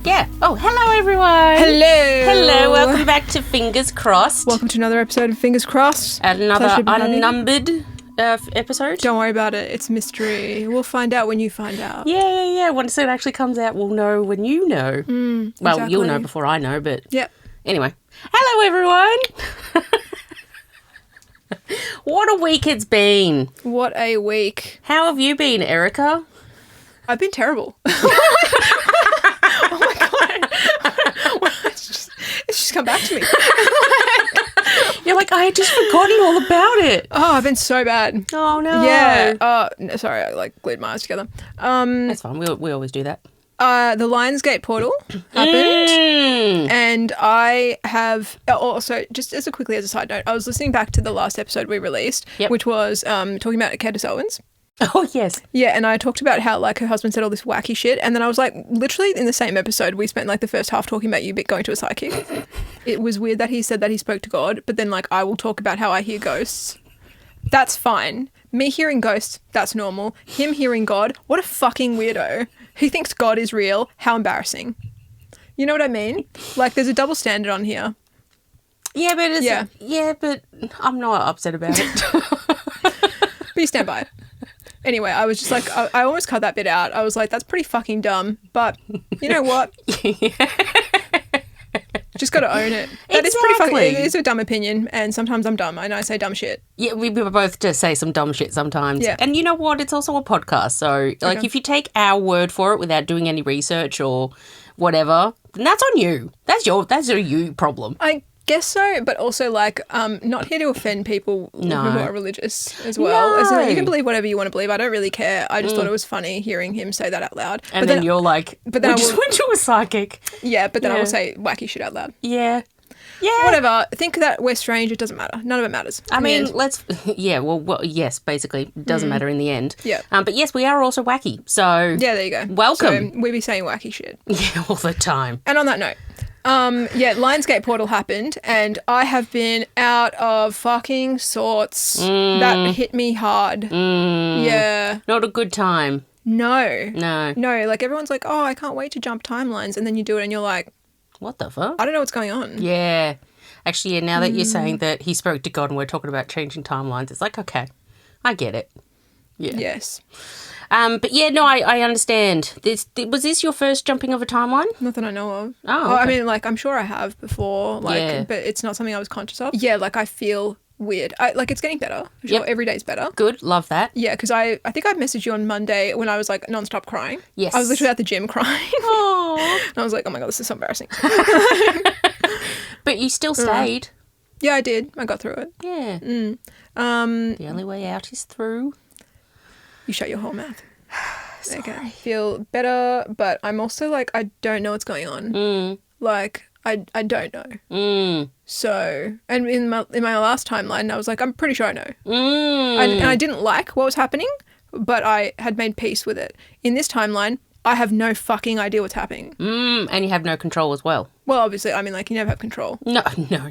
Yeah. Oh, hello, everyone. Hello. Hello. Welcome back to Fingers Crossed. Welcome to another episode of Fingers Crossed. Another unnumbered episode. Don't worry about it. It's mystery. We'll find out when you find out. Yeah. Once it actually comes out, we'll know when you know. Well, exactly. you'll know before I know, but... Yep. Anyway. Hello, everyone. What a week it's been. What a week. How have you been, Erica? I've been terrible. Oh my God. It's just come back to me. You're like, I had just forgotten all about it. Oh, I've been so bad. Oh, no. Yeah. No, sorry, I glued my eyes together. That's fine. We always do that. The Lionsgate portal happened, and I have also, just as quickly as a side note, I was listening back to the last episode we released, which was talking about Candace Owens. Oh, yes. Yeah, and I talked about how, her husband said all this wacky shit, and then I was like, literally in the same episode, we spent, the first half talking about you going to a psychic. It was weird that he said that he spoke to God, but then, I will talk about how I hear ghosts. That's fine. Me hearing ghosts, that's normal. Him hearing God, what a fucking weirdo. He thinks God is real. How embarrassing. You know what I mean? There's a double standard on here. Yeah, but but I'm not upset about it. But you stand by it. Anyway, I was just I almost cut that bit out. I was like, that's pretty fucking dumb. But you know what? Just got to own it. That is pretty fucking... It is a dumb opinion, and sometimes I'm dumb, and I say dumb shit. Yeah, we both just say some dumb shit sometimes. Yeah. And you know what? It's also a podcast, so, if you take our word for it without doing any research or whatever, then that's on you. That's a you problem. I guess so, but also, not here to offend people who are religious as well. No. So you can believe whatever you want to believe. I don't really care. I just thought it was funny hearing him say that out loud. And then you're like, but then we just went to a psychic. Yeah, but then I will say wacky shit out loud. Yeah. Yeah. Whatever. Think that we're strange. It doesn't matter. None of it matters. I mean, yes, basically. It doesn't matter in the end. Yeah. But yes, we are also wacky. So. Yeah, there you go. Welcome. So we be saying wacky shit. Yeah, all the time. And on that note, Lionsgate portal happened, and I have been out of fucking sorts. That hit me hard. Yeah. Not a good time. No. Everyone's like, oh, I can't wait to jump timelines, and then you do it, and you're like, what the fuck? I don't know what's going on. Yeah. Actually, now that you're saying that he spoke to God and we're talking about changing timelines, it's like, okay, I get it. Yeah. Yes. But yeah, no, I understand. Was this your first jumping of a timeline? Not that I know of. Oh, okay. I mean, I'm sure I have before, but it's not something I was conscious of. Yeah, I feel weird. It's getting better. For sure. Yep. Every day's better. Good. Love that. Yeah, because I think I messaged you on Monday when I was non-stop crying. Yes. I was literally at the gym crying. Oh. And I was like, oh my God, this is so embarrassing. But you still stayed. Yeah, I did. I got through it. Yeah. The only way out is through. You shut your whole mouth. Okay. I feel better, but I'm also I don't know what's going on. I don't know. So, and in my last timeline, I was like, I'm pretty sure I know. And I didn't like what was happening, but I had made peace with it. In this timeline, I have no fucking idea what's happening. And you have no control as well. Well, obviously, I mean, you never have control. No,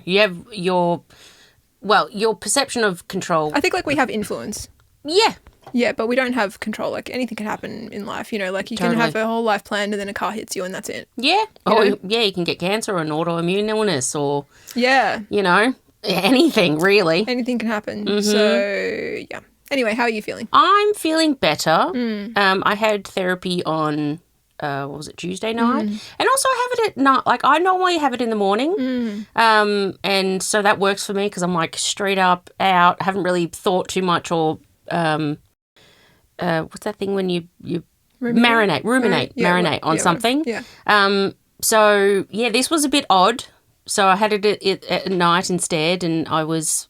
you have your perception of control. I think we have influence. Yeah. Yeah, but we don't have control. Anything can happen in life, you can have a whole life planned and then a car hits you and that's it. Yeah. You can get cancer or an autoimmune illness or... Yeah. Anything, really. Anything can happen. So, yeah. Anyway, how are you feeling? I'm feeling better. I had therapy on, Tuesday night? And also I have it at night. I normally have it in the morning. And so that works for me because I'm straight up, out, haven't really thought too much or... what's that thing when you marinate on something? Yeah. So, yeah, this was a bit odd. So I had it at night instead and I was,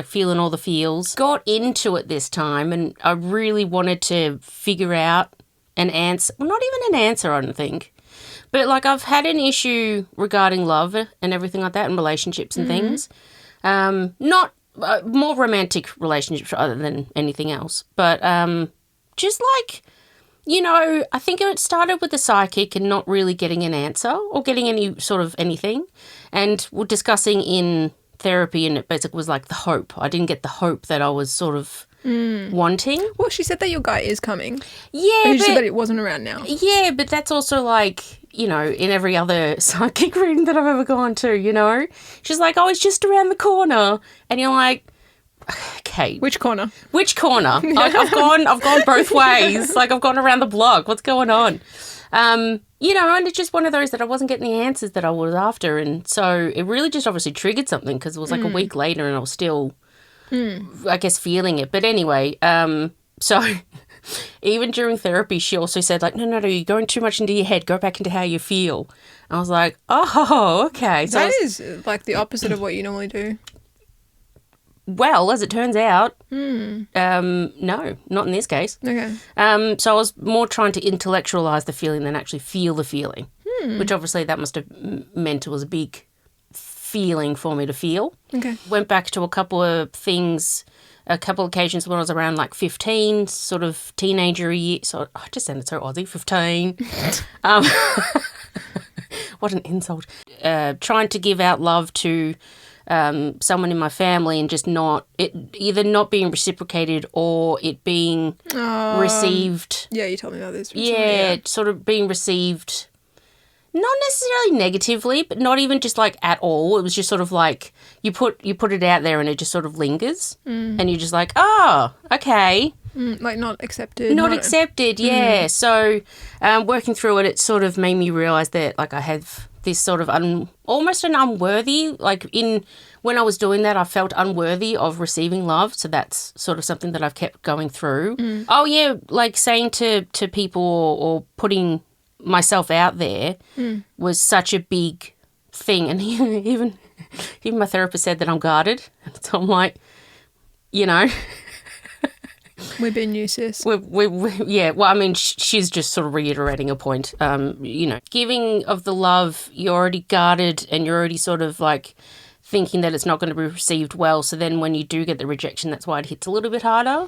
feeling all the feels. Got into it this time and I really wanted to figure out an answer. Well, not even an answer, I don't think. But, I've had an issue regarding love and everything like that and relationships and things. Not... more romantic relationships other than anything else. But I think it started with the psychic and not really getting an answer or getting any sort of anything. And we're discussing in therapy and it basically was the hope. I didn't get the hope that I was sort of wanting. Well, she said that your guy is coming. Yeah, But she said that it wasn't around now. yeah, but that's also like, you know, in every other psychic reading that I've ever gone to, you know? She's like, oh, it's just around the corner. And you're like, okay. Which corner? Which corner? Like, I've gone both ways. Like, I've gone around the block. What's going on? You know, and it's just one of those that I wasn't getting the answers that I was after. And so it really just obviously triggered something because it was like a week later and I was still, I guess, feeling it. But anyway, so even during therapy, she also said, like, no, you're going too much into your head. Go back into how you feel. I was like, oh, okay. So That is like the opposite of what you normally do. well, as it turns out, no, not in this case. Okay. So I was more trying to intellectualize the feeling than actually feel the feeling, which obviously that must have meant it was a big feeling for me to feel. Okay. Went back to a couple of things, a couple of occasions when I was around like 15, sort of teenager year. So I just sounded so Aussie, 15. What an insult. Trying to give out love to someone in my family and just either not being reciprocated or it being received. Yeah, you told me about this. Recently, Yeah, sort of being received, not necessarily negatively, but not even just like at all. It was just sort of like you put it out there and it just sort of lingers, and you're just like, oh, okay. Like not accepted. Not accepted, yeah. So working through it, it sort of made me realise that like I have this sort of almost an unworthy, like when I was doing that, I felt unworthy of receiving love. So that's sort of something that I've kept going through. Oh, yeah, like saying to people or putting myself out there was such a big thing. And even my therapist said that I'm guarded. So I'm like, you know... We've been new, sis. Yeah, well, I mean, she's just sort of reiterating a point. You know, giving of the love, you're already guarded and you're already sort of like thinking that it's not going to be received well. So then when you do get the rejection, that's why it hits a little bit harder.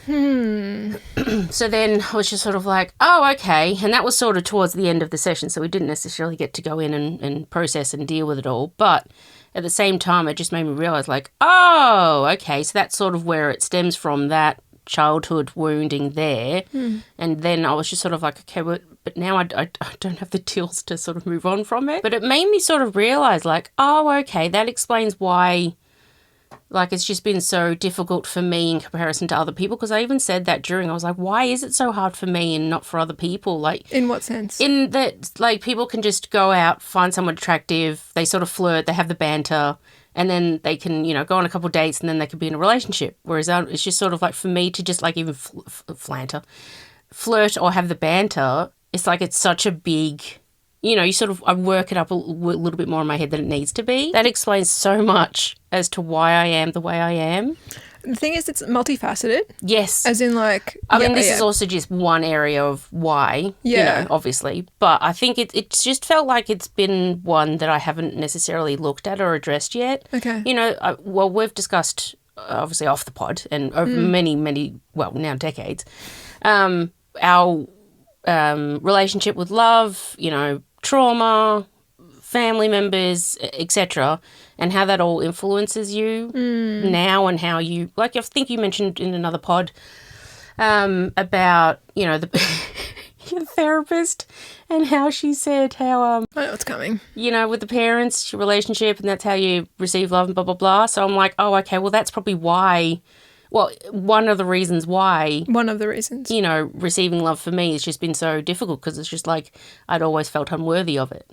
So then I was just sort of like, oh, okay. And that was sort of towards the end of the session. So we didn't necessarily get to go in and process and deal with it all. But at the same time, it just made me realise like, oh, okay. So that's sort of where it stems from, that childhood wounding there. And then I was just sort of like, okay, but now I don't have the tools to sort of move on from it. But it made me sort of realise like, oh, okay, that explains why like it's just been so difficult for me in comparison to other people. Because I even said that during, I was like, why is it so hard for me and not for other people? Like, in what sense? In that, like, people can just go out, find someone attractive, they sort of flirt, they have the banter, and then they can, you know, go on a couple of dates and then they can be in a relationship. Whereas it's just sort of like for me to just like even flirt or have the banter, it's like it's such a big, you know, I work it up a little bit more in my head than it needs to be. That explains so much as to why I am the way I am. The thing is, it's multifaceted. Yes. As in like... I mean, this is also just one area of why, you know, obviously. But I think it's just felt like it's been one that I haven't necessarily looked at or addressed yet. Okay. You know, well, we've discussed, obviously, off the pod and over many, well, now decades, our relationship with love, you know, trauma, family members, etc., and how that all influences you now, and how you, like I think you mentioned in another pod about, you know, your therapist and how she said how I know what's coming. You know, with the parents, your relationship, and that's how you receive love and blah blah blah. So I'm like, oh, okay, well that's probably why. Well, one of the reasons why. One of the reasons. You know, receiving love for me has just been so difficult because it's just like I'd always felt unworthy of it.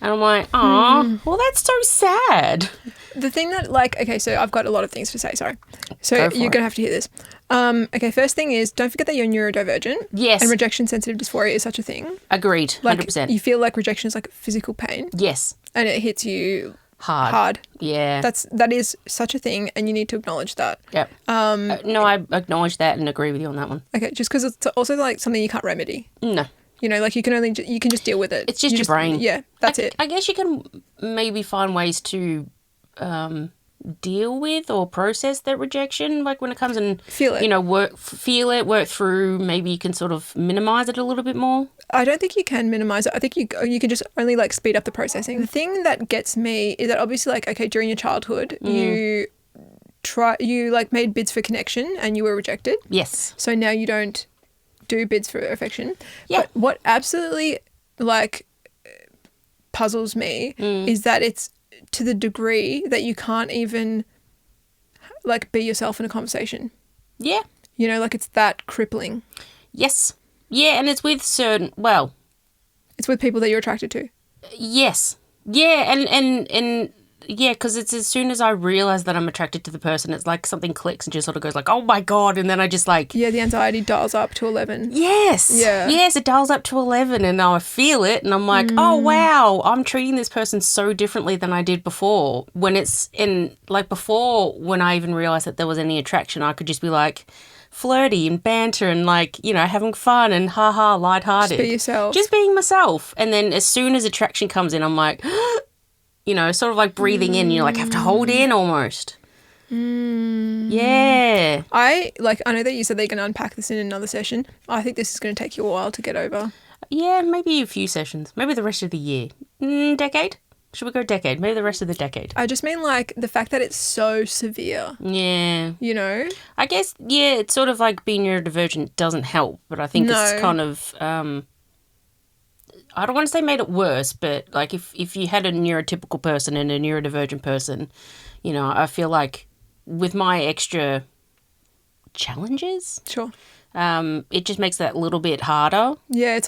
And I'm like, oh, well, that's so sad. The thing that, like, okay, so I've got a lot of things to say, sorry. So you're going to have to hear this. Okay, first thing is, don't forget that you're neurodivergent. Yes. And rejection-sensitive dysphoria is such a thing. Agreed, 100%. Like, you feel like rejection is like physical pain. Yes. And it hits you hard. Yeah. That is such a thing, and you need to acknowledge that. Yep. No, I acknowledge that and agree with you on that one. Okay, just because it's also like something you can't remedy. No. You know, like you can just deal with it. It's just your brain. Yeah, that's it. I guess you can maybe find ways to deal with or process that rejection, like when it comes and feel it. You know, work through. Maybe you can sort of minimize it a little bit more. I don't think you can minimize it. I think you can just only like speed up the processing. The thing that gets me is that obviously, like, okay, during your childhood, you made bids for connection and you were rejected. Yes. So now you don't do bids for affection. Yeah. But what absolutely puzzles me is that it's to the degree that you can't even be yourself in a conversation. Yeah. It's that crippling. Yes. Yeah, and it's with it's with people that you're attracted to. Yes. Yeah, and yeah, because it's as soon as I realise that I'm attracted to the person, it's like something clicks and just sort of goes like, oh my God, and then I just Yeah, the anxiety dials up to 11. Yes. Yeah. Yes, it dials up to 11 and I feel it and I'm like, oh wow, I'm treating this person so differently than I did before. When it's before, when I even realised that there was any attraction, I could just be flirty and banter and having fun and haha, lighthearted. Just be yourself. Just being myself. And then as soon as attraction comes in, I'm like, sort of breathing in, you have to hold in almost. Yeah. I know that you said that you can unpack this in another session. I think this is going to take you a while to get over. Yeah, maybe a few sessions. Maybe the rest of the year. Decade? Should we go decade? Maybe the rest of the decade. I just mean the fact that it's so severe. Yeah. I guess, yeah, it's sort of being neurodivergent doesn't help, but I think it's kind of, I don't want to say made it worse, but if you had a neurotypical person and a neurodivergent person, I feel like with my extra challenges, sure, it just makes that a little bit harder. Yeah, it's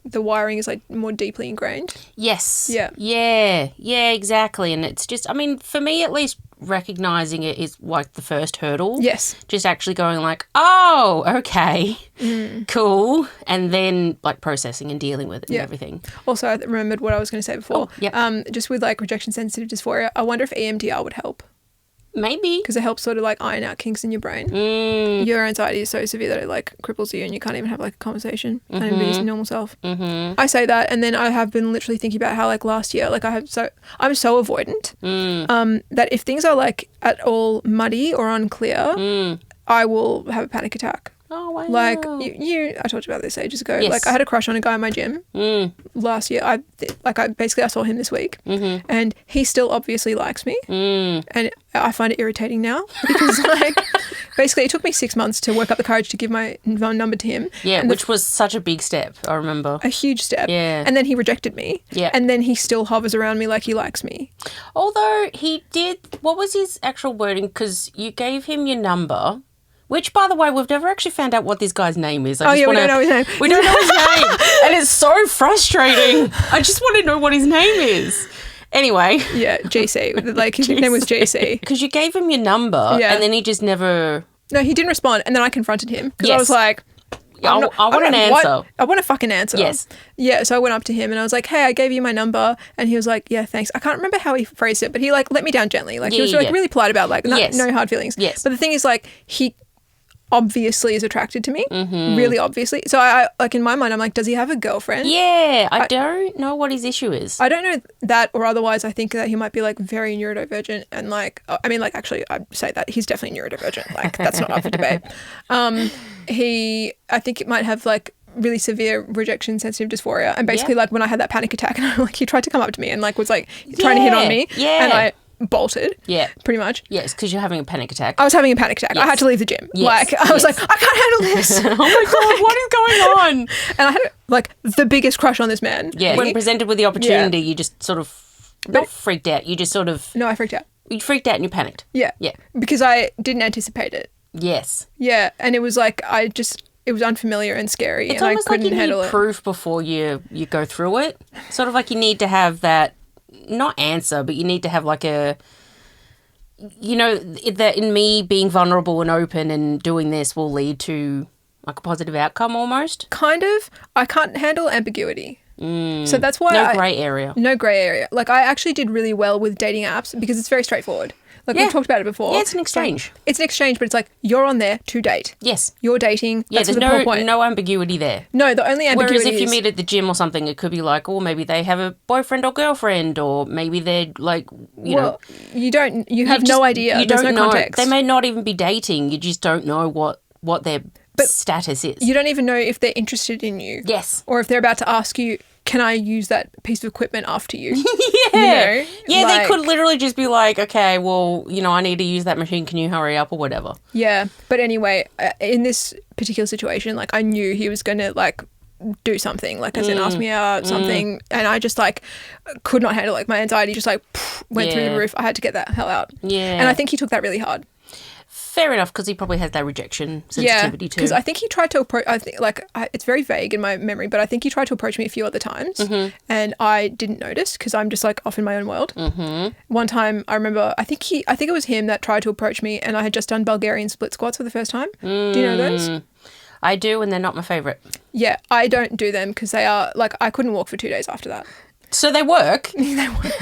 the wiring is more deeply ingrained. Yes. Yeah. Yeah, exactly. And it's just, for me at least, recognising it is the first hurdle. Yes. Just actually going oh, okay, cool. And then processing and dealing with it and everything. Also, I remembered what I was going to say before. Oh, yeah. Just with rejection sensitive dysphoria, I wonder if EMDR would help. Maybe. Because it helps sort of iron out kinks in your brain. Your anxiety is so severe that it cripples you and you can't even have a conversation and be your normal self. Mm-hmm. I say that, and then I have been literally thinking about how last year I'm so avoidant that if things are at all muddy or unclear, I will have a panic attack. Oh, wow. I talked about this ages ago. Yes. I had a crush on a guy in my gym last year. I saw him this week and he still obviously likes me. And I find it irritating now because basically it took me 6 months to work up the courage to give my number to him. Yeah, which was such a big step, I remember. A huge step. Yeah. And then he rejected me. Yeah. And then he still hovers around me like he likes me. Although he did, what was his actual wording? Because you gave him your number. Which, by the way, we've never actually found out what this guy's name is. We don't know his name. We don't know his name. And it's so frustrating. I just want to know what his name is. Anyway. Yeah, JC. His name was JC. Because you gave him your number and then he just never... No, he didn't respond. And then I confronted him. Because I was like... I want an answer. I want a fucking answer. Yes. Yeah, so I went up to him and I was like, hey, I gave you my number. And he was like, yeah, thanks. I can't remember how he phrased it, but he let me down gently. He was really polite about no hard feelings. Yes. But the thing is he obviously is attracted to me, really obviously. So I in my mind, I'm like, does he have a girlfriend? Yeah, I don't know what his issue is. I don't know that, or otherwise I think that he might be very neurodivergent and actually I say that he's definitely neurodivergent. That's not up for debate. I think it might have really severe rejection sensitive dysphoria, and basically when I had that panic attack and he tried to come up to me and was trying to hit on me, and I bolted. Yeah. Pretty much. Yes, because you're having a panic attack. I was having a panic attack. Yes. I had to leave the gym. Yes. I was I can't handle this. Oh my God, what is going on? And I had the biggest crush on this man. Yeah. When presented with the opportunity, you just sort of not freaked out. You just sort of... No, I freaked out. You freaked out and you panicked. Yeah. Yeah. Because I didn't anticipate it. Yes. Yeah. And it was it was unfamiliar and scary, it's and I couldn't handle it. It's almost proof before you go through it. Sort of you need to have that, not answer, but you need to have a... that in me being vulnerable and open and doing this will lead to a positive outcome almost. Kind of. I can't handle ambiguity. So that's why No grey area. No grey area. I actually did really well with dating apps because it's very straightforward. We've talked about it before. Yeah, it's an exchange. It's an exchange, but it's you're on there to date. Yes. You're dating. Yeah, that's there's the point. no ambiguity there. No, the only ambiguity Whereas if you meet at the gym or something, it could be maybe they have a boyfriend or girlfriend, or maybe they're you know. You have no idea. There's no context. They may not even be dating. You just don't know what their status is. You don't even know if they're interested in you. Yes. Or if they're about to ask you can I use that piece of equipment after you? Yeah. Yeah, like- they could literally just be like, okay, well, I need to use that machine. Can you hurry up or whatever? Yeah. But anyway, in this particular situation, like I knew he was going to like do something, like as in ask me out, something. And I just like could not handle it. Like my anxiety just like went through the roof. I had to get that hell out. Yeah. And I think he took that really hard. Fair enough, because he probably has that rejection sensitivity too. Because I think he tried to approach, it's very vague in my memory, but I think he tried to approach me a few other times and I didn't notice because I'm just like off in my own world. One time I remember, I think it was him that tried to approach me and I had just done Bulgarian split squats for the first time. Do you know those? I do, and they're not my favourite. Yeah, I don't do them because they are, like, I couldn't walk for 2 days after that. So they work? They work.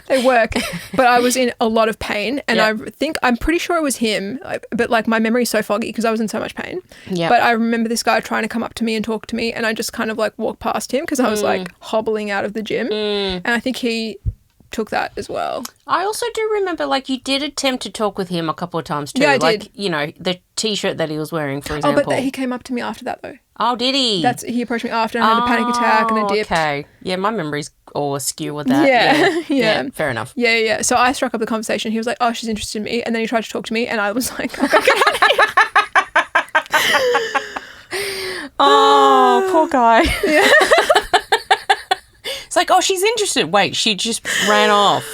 They work, but I was in a lot of pain and I'm pretty sure it was him, but like my memory is so foggy because I was in so much pain. Yeah. But I remember this guy trying to come up to me and talk to me and I just kind of like walked past him because I was like hobbling out of the gym and I think he took that as well. I also do remember, like, you did attempt to talk with him a couple of times too. Yeah, I like, did. The T-shirt that he was wearing, for example. Oh, but he came up to me after that though. Oh, did he? He approached me after and I had a panic attack and I dipped. Okay. Yeah, my memory's all askew with that. Yeah. Fair enough. Yeah. So I struck up the conversation. He was like, oh, she's interested in me. And then he tried to talk to me and I was like, okay, get out of here. Oh, poor guy. Yeah. It's like, oh, she's interested. Wait, she just ran off.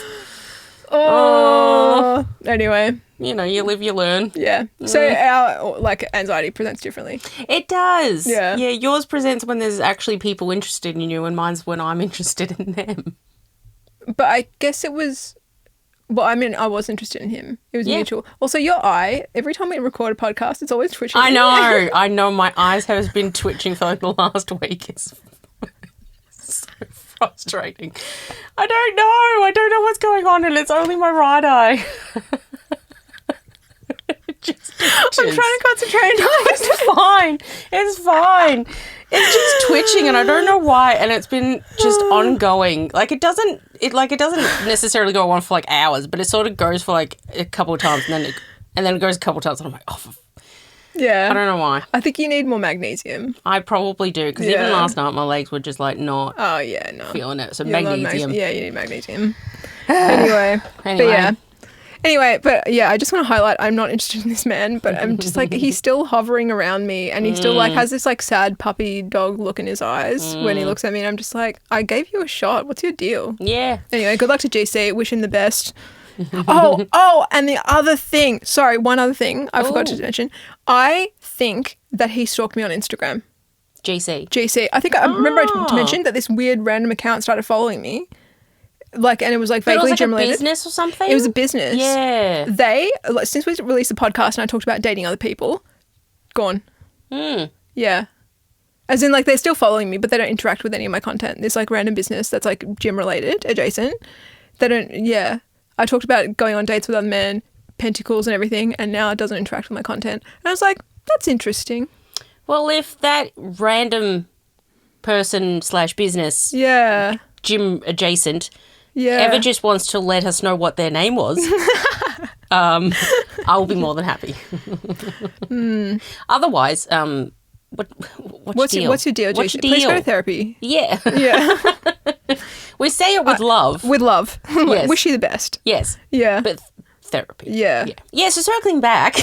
Oh. Anyway. You live, you learn. Yeah. So our anxiety presents differently. It does. Yeah. Yeah, yours presents when there's actually people interested in you and mine's when I'm interested in them. But I guess it was, I was interested in him. It was mutual. Also, your eye, every time we record a podcast, it's always twitching. I know. I know. My eyes have been twitching for like the last week. It's so frustrating. I don't know what's going on and it's only my right eye. I'm trying to concentrate. It's fine. It's just twitching and I don't know why and it's been just ongoing. Like it doesn't necessarily go on for like hours, but it sort of goes for like a couple of times and then it goes a couple of times and I'm like, oh, yeah. I don't know why. I think you need more magnesium. I probably do because even last night my legs were just like not feeling it. So magnesium. You need magnesium. Anyway. But yeah, I just want to highlight I'm not interested in this man, but I'm just like he's still hovering around me and he still like has this like sad puppy dog look in his eyes when he looks at me and I'm just like, I gave you a shot. What's your deal? Yeah. Anyway, good luck to GC. Wish him the best. And the other thing. Sorry, one other thing I forgot to mention. I think that he stalked me on Instagram. GC. I think I remember to mention that this weird random account started following me. Like, and it was like vaguely gym related. A business or something? It was a business. Yeah. They, since we released the podcast and I talked about dating other people, gone. Yeah. As in, like, they're still following me, but they don't interact with any of my content. This, like, random business that's, like, gym related, adjacent. They don't, I talked about going on dates with other men, pentacles and everything, and now it doesn't interact with my content. And I was like, that's interesting. Well, if that random person / business, gym adjacent, ever just wants to let us know what their name was, I will be more than happy. Otherwise, what's your deal? What's your deal, Jason? Please go to therapy. Yeah. Yeah. We say it with love. With love. Yes. Wish you the best. Yes. Yeah. But therapy. Yeah. Yeah, so circling back.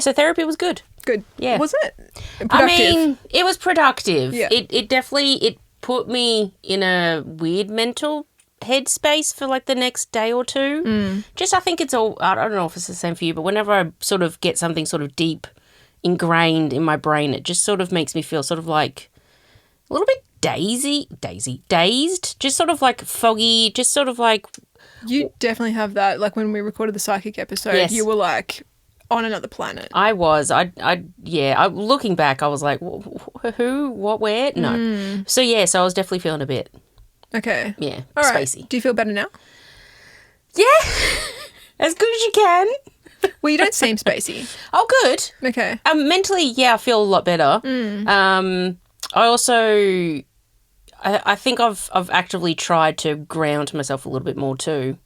So therapy was good. Good. Yeah. Was it? Productive. I mean, it was productive. Yeah. It definitely put me in a weird mental headspace for like the next day or two. Just I think it's all, I don't know if it's the same for you, but whenever I sort of get something sort of deep ingrained in my brain, it just sort of makes me feel sort of like a little bit dazed, just sort of like foggy, just sort of like. You definitely have that. Like when we recorded the psychic episode, you were like on another planet. I was. Looking back, I was like, who, what, where? No. So I was definitely feeling a bit. Okay. Yeah. All right. Spacey. Do you feel better now? Yeah. As good as you can. Well, you don't seem spacey. Oh, good. Okay. Mentally, I feel a lot better. I also, I think I've actively tried to ground myself a little bit more too.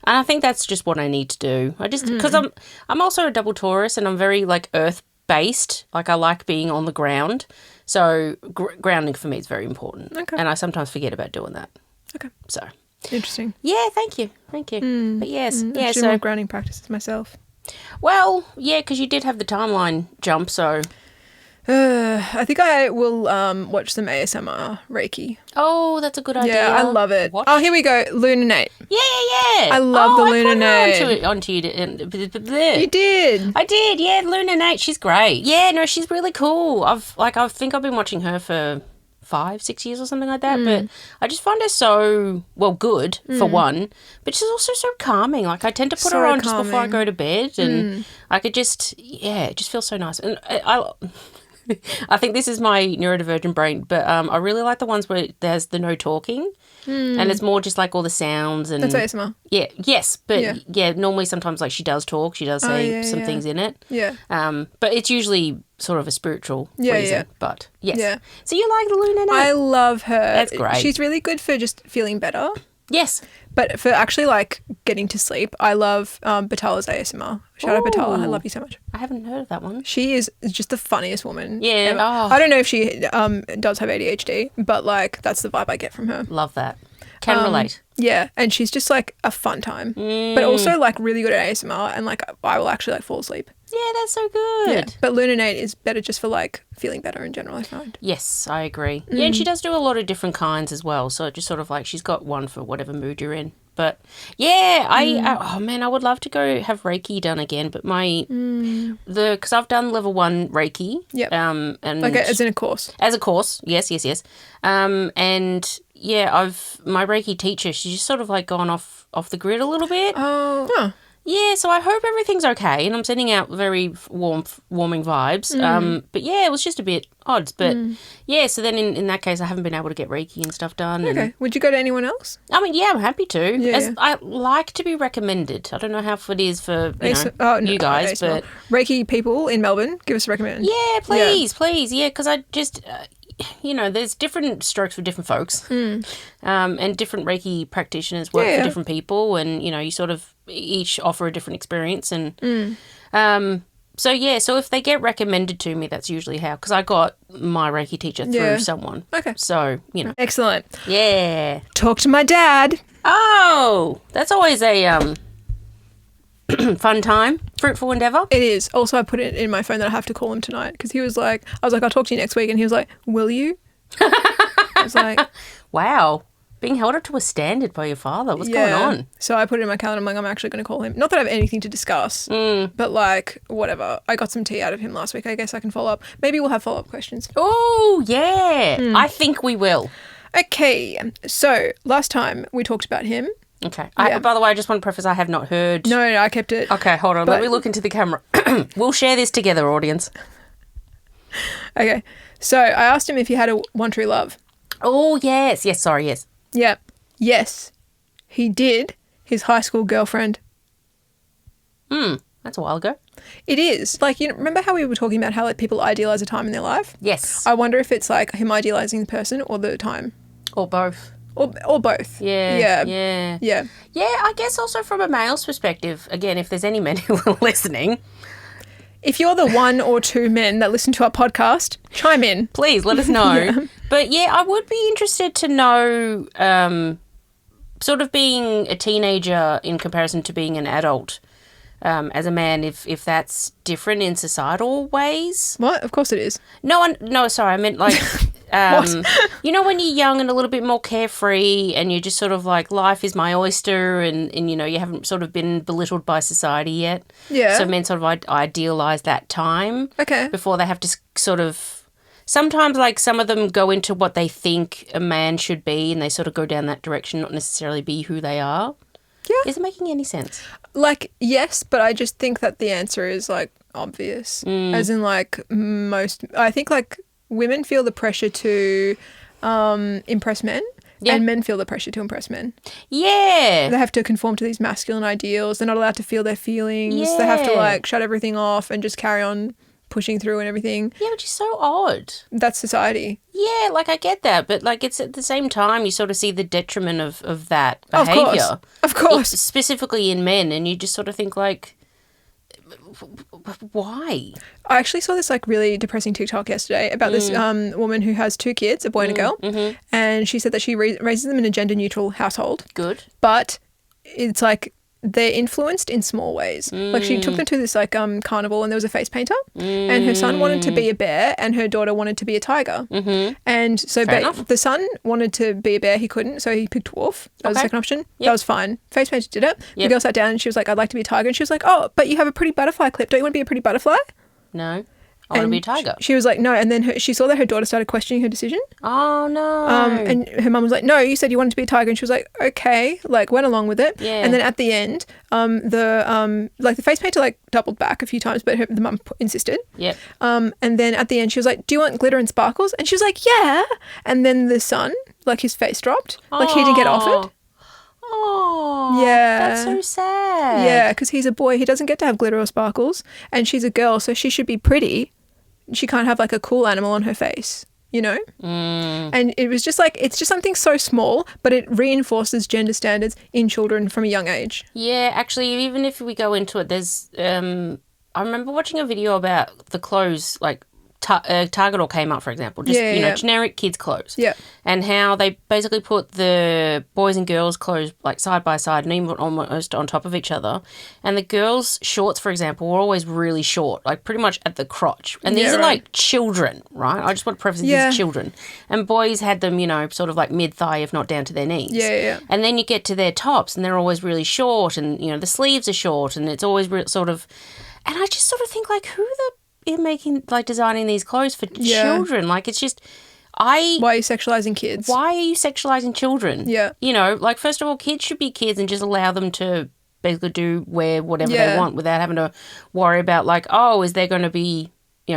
And I think that's just what I need to do. I just, because I'm also a double Taurus and I'm very like earth based. Like I like being on the ground. So grounding for me is very important. Okay. And I sometimes forget about doing that. Okay. So. Interesting. Yeah, thank you. But yes. I should do more grounding practices myself. Well, yeah, because you did have the timeline jump, so. I think I will watch some ASMR Reiki. Oh, that's a good idea. Yeah, I love it. Watch. Oh, here we go. Lunanate. Yeah. I love the Lunanate. Onto you. You did. I did, yeah. Lunanate, she's great. Yeah, no, she's really cool. I think I've been watching her for 5-6 years or something like that, but I just find her so good for one, but she's also so calming. Like I tend to put her on just before I go to bed, and I could just it just feels so nice. And I think this is my neurodivergent brain, but I really like the ones where there's the no talking, and it's more just like all the sounds and that's ASMR. Yeah, yes, but normally sometimes like she does talk, she does say some things in it. Yeah. But it's usually sort of a spiritual reason. Yeah. But yes. Yeah. So you like the Lunanate? I love her. That's great. She's really good for just feeling better. Yes. But for actually like getting to sleep, I love Batala's ASMR. Shout out Batala. I love you so much. I haven't heard of that one. She is just the funniest woman. Yeah. Ever. Oh. I don't know if she does have ADHD, but like that's the vibe I get from her. Love that. Can relate. Yeah, and she's just like a fun time, but also like really good at ASMR, and like I will actually like fall asleep. Yeah, that's so good. Yeah. But Lunanate is better just for like feeling better in general, I find. Yes, I agree. Yeah, and she does do a lot of different kinds as well. So it just sort of like she's got one for whatever mood you're in. But yeah, I would love to go have Reiki done again. But because I've done level 1 Reiki. Yep. And like as in a course. As a course, yes. And yeah, my Reiki teacher, she's just sort of like gone off the grid a little bit. Oh. Huh. Yeah, so I hope everything's okay, and I'm sending out very warming vibes. But yeah, it was just a bit odd. But yeah, so then in that case, I haven't been able to get Reiki and stuff done. Okay. Would you go to anyone else? I mean, yeah, I'm happy to. Yeah. I like to be recommended. I don't know how it is for you guys, ASMR. but Reiki people in Melbourne, give us a recommend. yeah, please, yeah, because I just. There's different strokes for different folks, and different Reiki practitioners work for different people, and you sort of each offer a different experience, and so if they get recommended to me, that's usually how, because I got my Reiki teacher through someone. Okay, so excellent. Yeah, talk to my dad. Oh, that's always a fun time, fruitful endeavour. It is. Also, I put it in my phone that I have to call him tonight because I was like, I'll talk to you next week, and he was like, will you? I was like, wow, being held up to a standard by your father. What's going on? So I put it in my calendar. I'm like, I'm actually going to call him. Not that I have anything to discuss, but like whatever. I got some tea out of him last week. I guess I can follow up. Maybe we'll have follow-up questions. Oh, yeah. I think we will. Okay. So last time we talked about him. Okay. By the way, I just want to preface, I have not heard. No, I kept it. Okay, hold on. Let me look into the camera. We'll share this together, audience. Okay. So I asked him if he had a one true love. Oh, yes. Yes, sorry, yes. Yeah. Yes. He did. His high school girlfriend. That's a while ago. It is. Like, remember how we were talking about how like people idealize a time in their life? Yes. I wonder if it's like him idealizing the person or the time. Or both. Or both. Yeah. Yeah, I guess also from a male's perspective, again, if there's any men who are listening. If you're the one or two men that listen to our podcast, chime in. Please, let us know. But yeah, I would be interested to know sort of being a teenager in comparison to being an adult as a man, if that's different in societal ways. What? Of course it is. No, sorry, I meant like... when you're young and a little bit more carefree and you're just sort of like, life is my oyster and you haven't sort of been belittled by society yet. Yeah. So men sort of idealise that time. Okay. Before they have to sort of... Sometimes, like, some of them go into what they think a man should be and they sort of go down that direction, not necessarily be who they are. Yeah. Is it making any sense? Like, yes, but I just think that the answer is, like, obvious. As in, like, I think, like... Women feel the pressure to impress men, and men feel the pressure to impress men. Yeah. They have to conform to these masculine ideals. They're not allowed to feel their feelings. Yeah. They have to, like, shut everything off and just carry on pushing through and everything. Yeah, which is so odd. That's society. Yeah, like, I get that, but, like, it's at the same time you sort of see the detriment of that behaviour. Of course. Specifically in men, and you just sort of think, like... why? I actually saw this like really depressing TikTok yesterday about this woman who has 2 kids, a boy and a girl, and she said that she raises them in a gender neutral household. Good. But it's like they're influenced in small ways. Like she took them to this like carnival and there was a face painter and her son wanted to be a bear and her daughter wanted to be a tiger. And so the son wanted to be a bear, he couldn't, so he picked wolf. That was the second option. That was fine. Face painter did it. The girl sat down and she was like, I'd like to be a tiger. And she was like, oh, but you have a pretty butterfly clip. Don't you want to be a pretty butterfly? No. I want to be a tiger. She was like, no. And then she saw that her daughter started questioning her decision. Oh, no. And her mum was like, no, you said you wanted to be a tiger. And she was like, okay, like went along with it. Yeah. And then at the end, the face painter like doubled back a few times, but the mum insisted. Yep. And then at the end, she was like, do you want glitter and sparkles? And she was like, yeah. And then the son, like his face dropped. Like he didn't get offered. Oh, yeah. That's so sad. Yeah, because he's a boy. He doesn't get to have glitter or sparkles. And she's a girl, so she should be pretty. She can't have like a cool animal on her face, you know? And it was just like, it's just something so small, but it reinforces gender standards in children from a young age. Yeah, actually, even if we go into it, there's, I remember watching a video about the clothes, like Target or Kmart, for example, just, generic kids' clothes. Yeah. And how they basically put the boys and girls' clothes like side by side and even almost on top of each other. And the girls' shorts, for example, were always really short, like pretty much at the crotch. And these are like children, right? I just want to preface these are children. And boys had them, sort of like mid-thigh, if not down to their knees. Yeah. And then you get to their tops and they're always really short and, the sleeves are short and it's always sort of... And I just sort of think like, who the... making like designing these clothes for children, like it's just why are you sexualizing kids? Why are you sexualizing children? Yeah, like first of all, kids should be kids and just allow them to basically wear whatever they want without having to worry about like, oh, is there going to be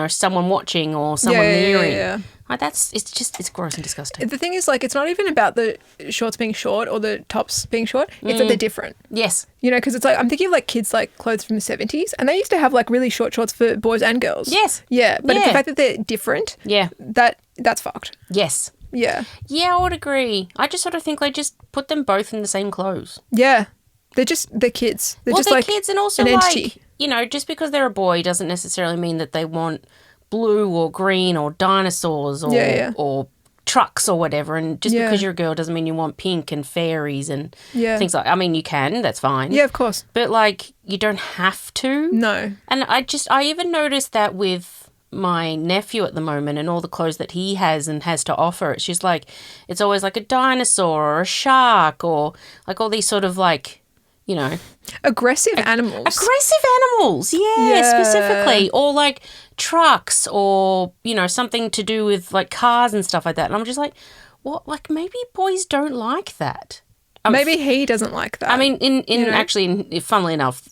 someone watching or someone nearing. Like it's gross and disgusting. The thing is, like, it's not even about the shorts being short or the tops being short. It's that they're different. Yes. Because it's like, I'm thinking of like kids like clothes from the 70s and they used to have like really short shorts for boys and girls. Yes. Yeah. But the fact that they're different. Yeah. That's fucked. Yes. Yeah. Yeah, I would agree. I just sort of think like just put them both in the same clothes. Yeah. They're kids. They're just they're like kids and also an like, entity. Just because they're a boy doesn't necessarily mean that they want blue or green or dinosaurs or trucks or whatever. And just because you're a girl doesn't mean you want pink and fairies and things like. I mean, you can. That's fine. Yeah, of course. But like, you don't have to. No. And I even noticed that with my nephew at the moment and all the clothes that he has and has to offer. It's just like it's always like a dinosaur or a shark or like all these sort of like. Aggressive animals. Aggressive animals, yeah, specifically. Or like trucks or, something to do with like cars and stuff like that. And I'm just like, what? Like maybe boys don't like that. Maybe he doesn't like that. I mean, actually, funnily enough,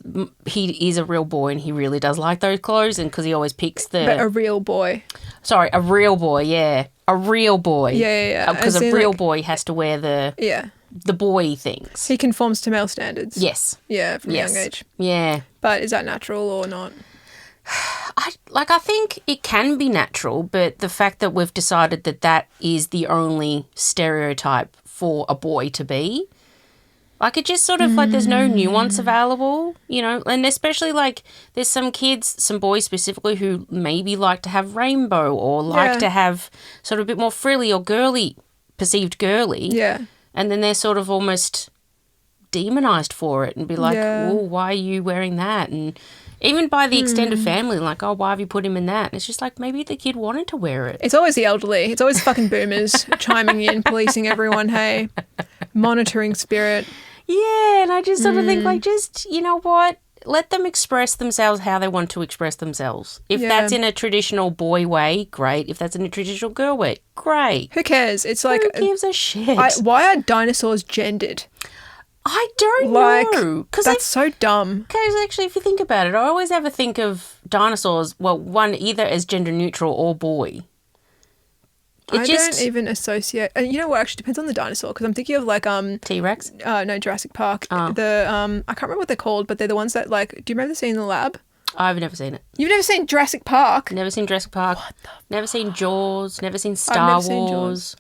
he is a real boy and he really does like those clothes and because he always picks But a real boy. Sorry, a real boy, yeah. A real boy. Yeah. Because a real boy has to wear the boy things. He conforms to male standards. Yes. Yeah, from a young age. Yeah. But is that natural or not? I think it can be natural, but the fact that we've decided that is the only stereotype for a boy to be, like it just sort of like there's no nuance available, and especially like there's some kids, some boys specifically who maybe like to have rainbow or like to have sort of a bit more frilly or perceived girly. Yeah. And then they're sort of almost demonized for it and be like, oh, why are you wearing that? And even by the extended family, like, oh, why have you put him in that? And it's just like maybe the kid wanted to wear it. It's always the elderly. It's always fucking boomers chiming in, policing everyone, hey, monitoring spirit. Yeah, and I just sort of think like just, you know what? Let them express themselves how they want to express themselves. If that's in a traditional boy way, great. If that's in a traditional girl way, great. Who cares? It's like... Who gives a shit? Why are dinosaurs gendered? I don't know. That's so dumb. Because actually, if you think about it, I always ever think of dinosaurs, well, one either as gender neutral or boy. I don't even associate... you know what? Actually, depends on the dinosaur. Because I'm thinking of like... T-Rex? No, Jurassic Park. I can't remember what they're called, but they're the ones that like... Do you remember the scene in the lab? I've never seen it. You've never seen Jurassic Park? Never seen Jurassic Park. What the Never seen Jaws. Never seen Star Wars. Seen Jaws.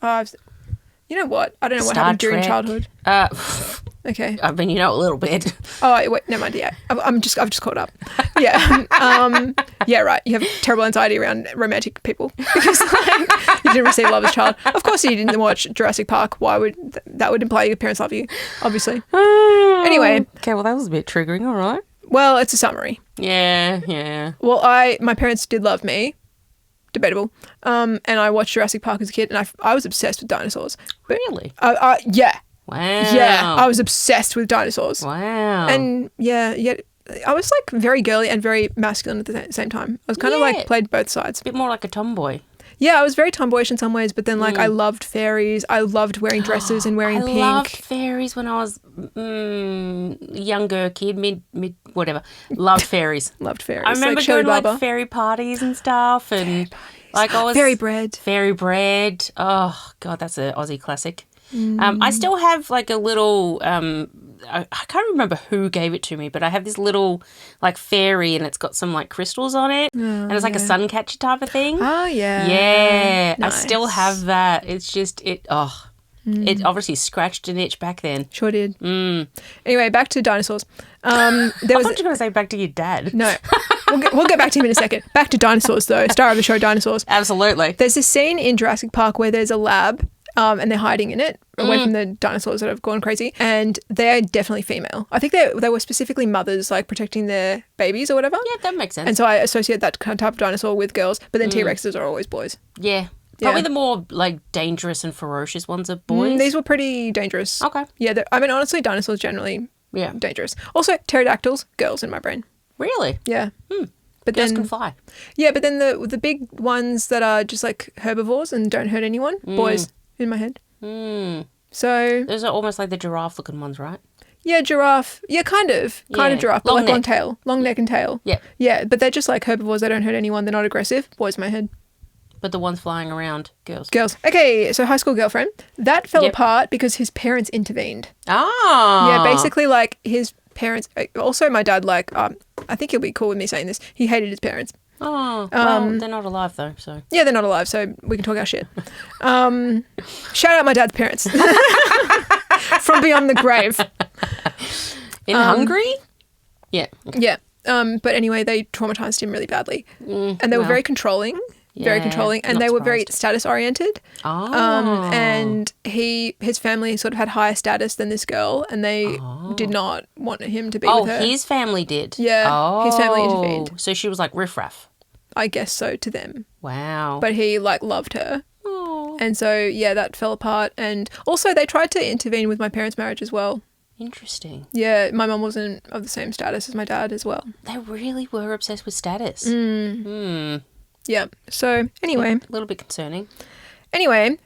You know what? I don't know what Star happened during Trek. childhood. Uh, Okay. I mean, a little bit. Oh, wait, never mind. Yeah, I've just caught up. Yeah. Yeah, right. You have terrible anxiety around romantic people because like, you didn't receive love as a child. Of course, you didn't watch Jurassic Park. Why would that would imply your parents love you? Obviously. Anyway. Okay, well, that was a bit triggering. All right. Well, it's a summary. Yeah. Well, my parents did love me. Debatable. And I watched Jurassic Park as a kid, and I was obsessed with dinosaurs. But, Really? Yeah. Wow. Yeah, I was obsessed with dinosaurs. Wow. And yeah, I was like very girly and very masculine at the same time. I was kind of like played both sides. A bit more like a tomboy. Yeah, I was very tomboyish in some ways, but then like I loved fairies. I loved wearing dresses and wearing pink. I loved fairies when I was younger kid, mid whatever. Loved fairies. Loved fairies. I remember like going to Baba. like fairy parties and stuff, and like I was Fairy bread. Fairy bread. Oh God, that's an Aussie classic. I still have like a little. I can't remember who gave it to me, but I have this little like fairy, and it's got some like crystals on it, and it's like a sun catcher type of thing. Oh yeah. Yeah, Nice. I still have that. It's just it. Oh, it obviously scratched an itch back then. Sure did. Anyway, back to dinosaurs. There I was thought you were going to say back to your dad. no. We'll get back to him in a second. Back to dinosaurs though. Star of the show, dinosaurs. Absolutely. There's this scene in Jurassic Park where there's a lab. And they're hiding in it, away from the dinosaurs that have gone crazy. And they're definitely female. I think they were specifically mothers, like protecting their babies or whatever. Yeah, that makes sense. And so I associate that kind of type of dinosaur with girls. But then T-Rexes are always boys. Yeah. Yeah. Probably the more like dangerous and ferocious ones are boys. These were pretty dangerous. Okay. Yeah, I mean, honestly, dinosaurs generally dangerous. Also, pterodactyls, girls in my brain. Really? Yeah. But Girls then, can fly. yeah, but then the big ones that are just like herbivores and don't hurt anyone, boys in my head. So Those are almost like the giraffe looking ones, right? yeah, giraffe. Yeah, kind of Yeah. giraffe, but Long like long neck. tail, long neck and tail. Yeah. Yeah, but they're just like herbivores. They don't hurt anyone. They're not aggressive. Boys in my head. But the ones flying around, girls. Girls. Okay, so high school girlfriend. That fell Yep. apart because his parents intervened. Ah. Yeah, basically like his parents. Also, my dad, like, I think he'll be cool with me saying this. He hated his parents. Oh, well, they're not alive though, so. Yeah, they're not alive, so we can talk our shit. Shout out my dad's parents from beyond the grave. In Hungary? Yeah. Okay. Yeah. But anyway, they traumatized him really badly, and they were well. very controlling. Very Yeah, controlling, and not they were very surprised. status oriented. Oh. And his family sort of had higher status than this girl, and they did not want him to be with her. His family did? Yeah, his family intervened. So she was like riffraff. I guess so to them, Wow. but he like loved her, Oh, and so yeah, that fell apart. And also, they tried to intervene with my parents' marriage as well. interesting. Yeah, my mum wasn't of the same status as my dad as well. They really were obsessed with status. Yeah. So anyway, A little bit concerning.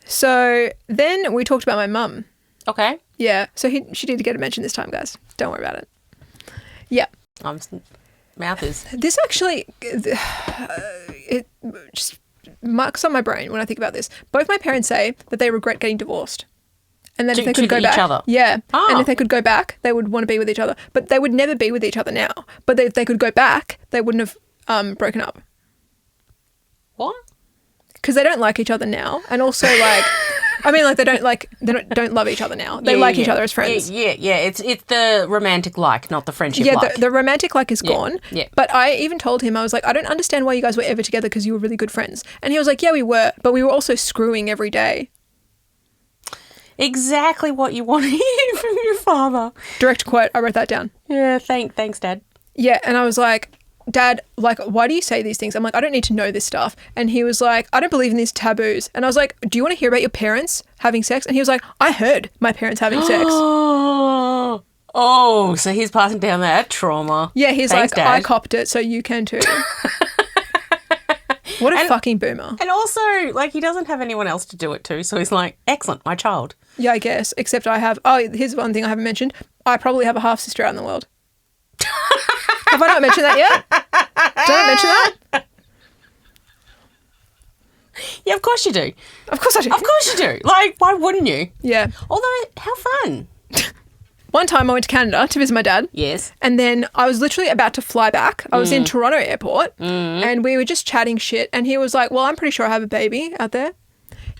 So then we talked about my mum. Okay. Yeah. So she did get a mention this time, guys. Don't worry about it. Yeah. Mouth is. This actually, it just marks on my brain when I think about this. Both my parents say that they regret getting divorced. And that if they To could go each back, other? yeah, Oh. and if they could go back, they would want to be with each other. But they would never be with each other now. But if they could go back, they wouldn't have broken up What? because they don't like each other now. And also, like, I mean, like they don't love each other now. They like each other as friends. Yeah. It's the romantic like, not the friendship Yeah, like. the romantic like is gone. yeah. But I even told him, I was like, I don't understand why you guys were ever together because you were really good friends. And he was like, yeah, we were, but we were also screwing every day. Exactly what you want to hear from your father. Direct quote. I wrote that down. Yeah, thanks, Dad. Yeah, and I was like, Dad, like, why do you say these things? I'm like, I don't need to know this stuff. And he was like, I don't believe in these taboos. And I was like, do you want to hear about your parents having sex? And he was like, I heard my parents having sex. Oh, so he's passing down that trauma. Yeah, he's Thanks, like, Dad. I copped it, so you can too. What a fucking boomer. And also, like, he doesn't have anyone else to do it to, so he's like, excellent, my child. Yeah, I guess. Except I have, here's one thing I haven't mentioned. I probably have a half sister out in the world. Have I not mentioned that yet? Did I not mention that? Yeah, of course you do. Of course I do. Of course you do. Like, why wouldn't you? Yeah. Although, how fun. One time I went to Canada to visit my dad. Yes. And then I was literally about to fly back. I was in Toronto airport and we were just chatting shit. And he was like, well, I'm pretty sure I have a baby out there.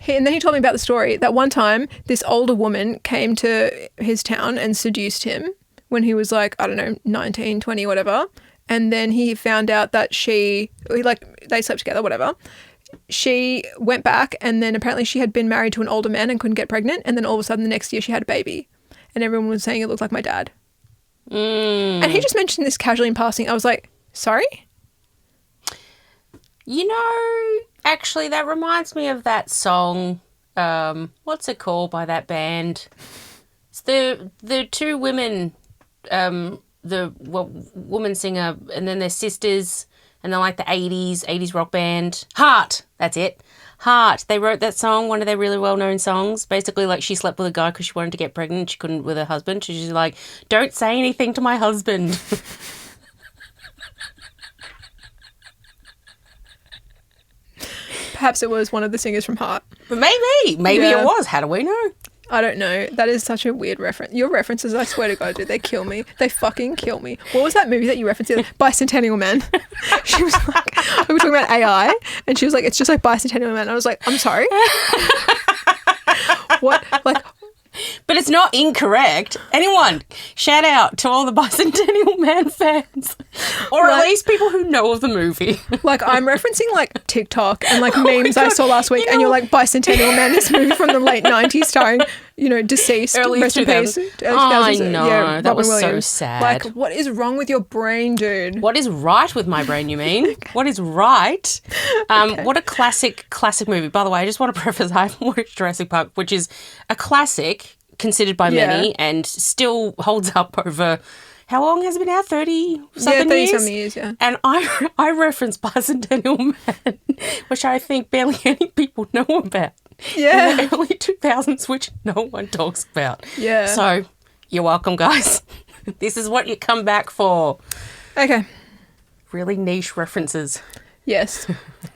And then he told me about the story that one time this older woman came to his town and seduced him when he was like, I don't know, 19, 20, whatever. And then he found out that they slept together, whatever. She went back and then apparently she had been married to an older man and couldn't get pregnant. And then all of a sudden the next year she had a baby. And everyone was saying it looked like my dad. And he just mentioned this casually in passing. I was like, sorry? You know, actually, that reminds me of that song. What's it called by that band? It's the two women, woman singer, and then their sisters, and they're like the 80s rock band. Heart, that's it. Heart. They wrote that song, one of their really well-known songs. Basically, like, she slept with a guy because she wanted to get pregnant. She couldn't with her husband. She's like, don't say anything to my husband. Perhaps it was one of the singers from Heart. Maybe it was. How do we know? I don't know. That is such a weird reference. Your references, I swear to God, dude, they kill me. They fucking kill me. What was that movie that you referenced? Bicentennial Man. She was like, we were talking about AI, and she was like, it's just like Bicentennial Man. I was like, I'm sorry. What? Like, but it's not incorrect. Anyone, shout out to all the Bicentennial Man fans. Or at least people who know of the movie. Like, I'm referencing, like, TikTok and, like, memes I saw last week, and you're like, Bicentennial Man, this movie from the late 90s starring, deceased. Early 2000s. I know. Yeah, that was Williams. so sad. Like, what is wrong with your brain, dude? What is right with my brain, you mean? What is right? What a classic movie. By the way, I just want to preface, I haven't watched Jurassic Park, which is a classic considered by many and still holds up over... How long has it been out? 30-something years? 30-something years, yeah. And I reference Bicentennial Man, which I think barely any people know about. Yeah. In the early 2000s, which no one talks about. Yeah. So, you're welcome, guys. This is what you come back for. Okay. Really niche references. Yes.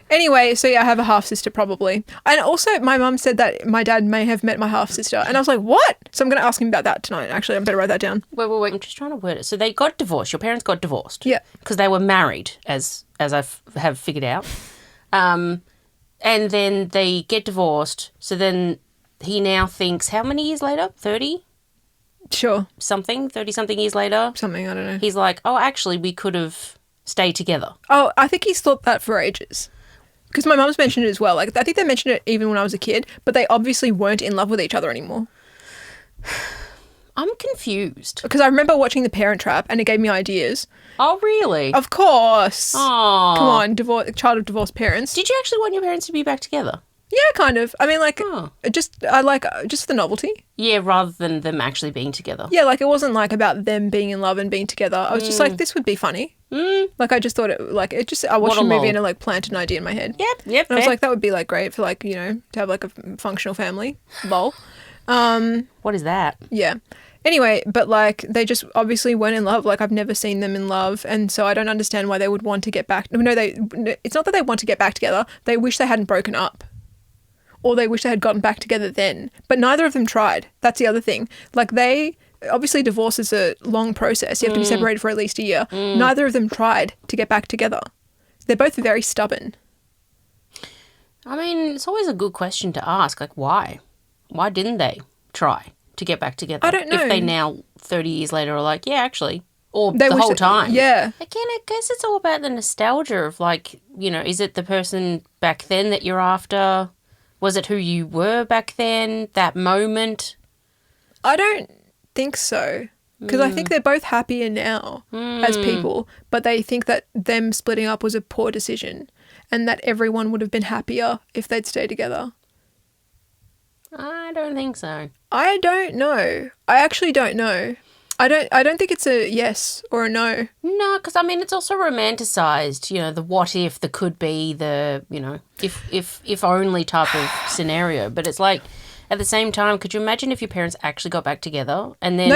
Anyway, so yeah, I have a half-sister probably. And also my mum said that my dad may have met my half-sister. And I was like, what? So I'm going to ask him about that tonight. Actually, I better write that down. Wait. I'm just trying to word it. So they got divorced. Your parents got divorced. Yeah. Because they were married, as I have figured out. And then they get divorced. So then he now thinks, how many years later? 30? Sure. 30-something years later? Something, I don't know. He's like, oh, actually, we could have stayed together. Oh, I think he's thought that for ages. Because my mum's mentioned it as well. Like, I think they mentioned it even when I was a kid, but they obviously weren't in love with each other anymore. I'm confused. Because I remember watching The Parent Trap and it gave me ideas. Oh, really? Of course. Oh. Come on, child of divorced parents. Did you actually want your parents to be back together? Yeah, kind of. I mean, like, just the novelty. Yeah, rather than them actually being together. Yeah, like, it wasn't, like, about them being in love and being together. I was just like, this would be funny. Like, I just thought I watched a movie and it, like, planted an idea in my head. Yep. And I was like, that would be, like, great for, like, to have, like, a functional family. Lol. What is that? Yeah. Anyway, but, like, they just obviously weren't in love. Like, I've never seen them in love. And so I don't understand why they would want to get back. No, it's not that they want to get back together. They wish they hadn't broken up. Or they wish they had gotten back together then. But neither of them tried. That's the other thing. Like, obviously divorce is a long process. You have to be separated for at least a year. Neither of them tried to get back together. They're both very stubborn. I mean, it's always a good question to ask. Like, why? Why didn't they try to get back together? I don't know. If they now, 30 years later, are like, yeah, actually. Or the whole time. Yeah. Again, I guess it's all about the nostalgia of, like, is it the person back then that you're after? Was it who you were back then, that moment? I don't think so. Because I think they're both happier now as people, but they think that them splitting up was a poor decision and that everyone would have been happier if they'd stayed together. I don't think so. I don't know. I actually don't know. I don't think it's a yes or a no. No, because, I mean, it's also romanticised, the what if, the could be, the, if only type of scenario. But it's like, at the same time, could you imagine if your parents actually got back together and then...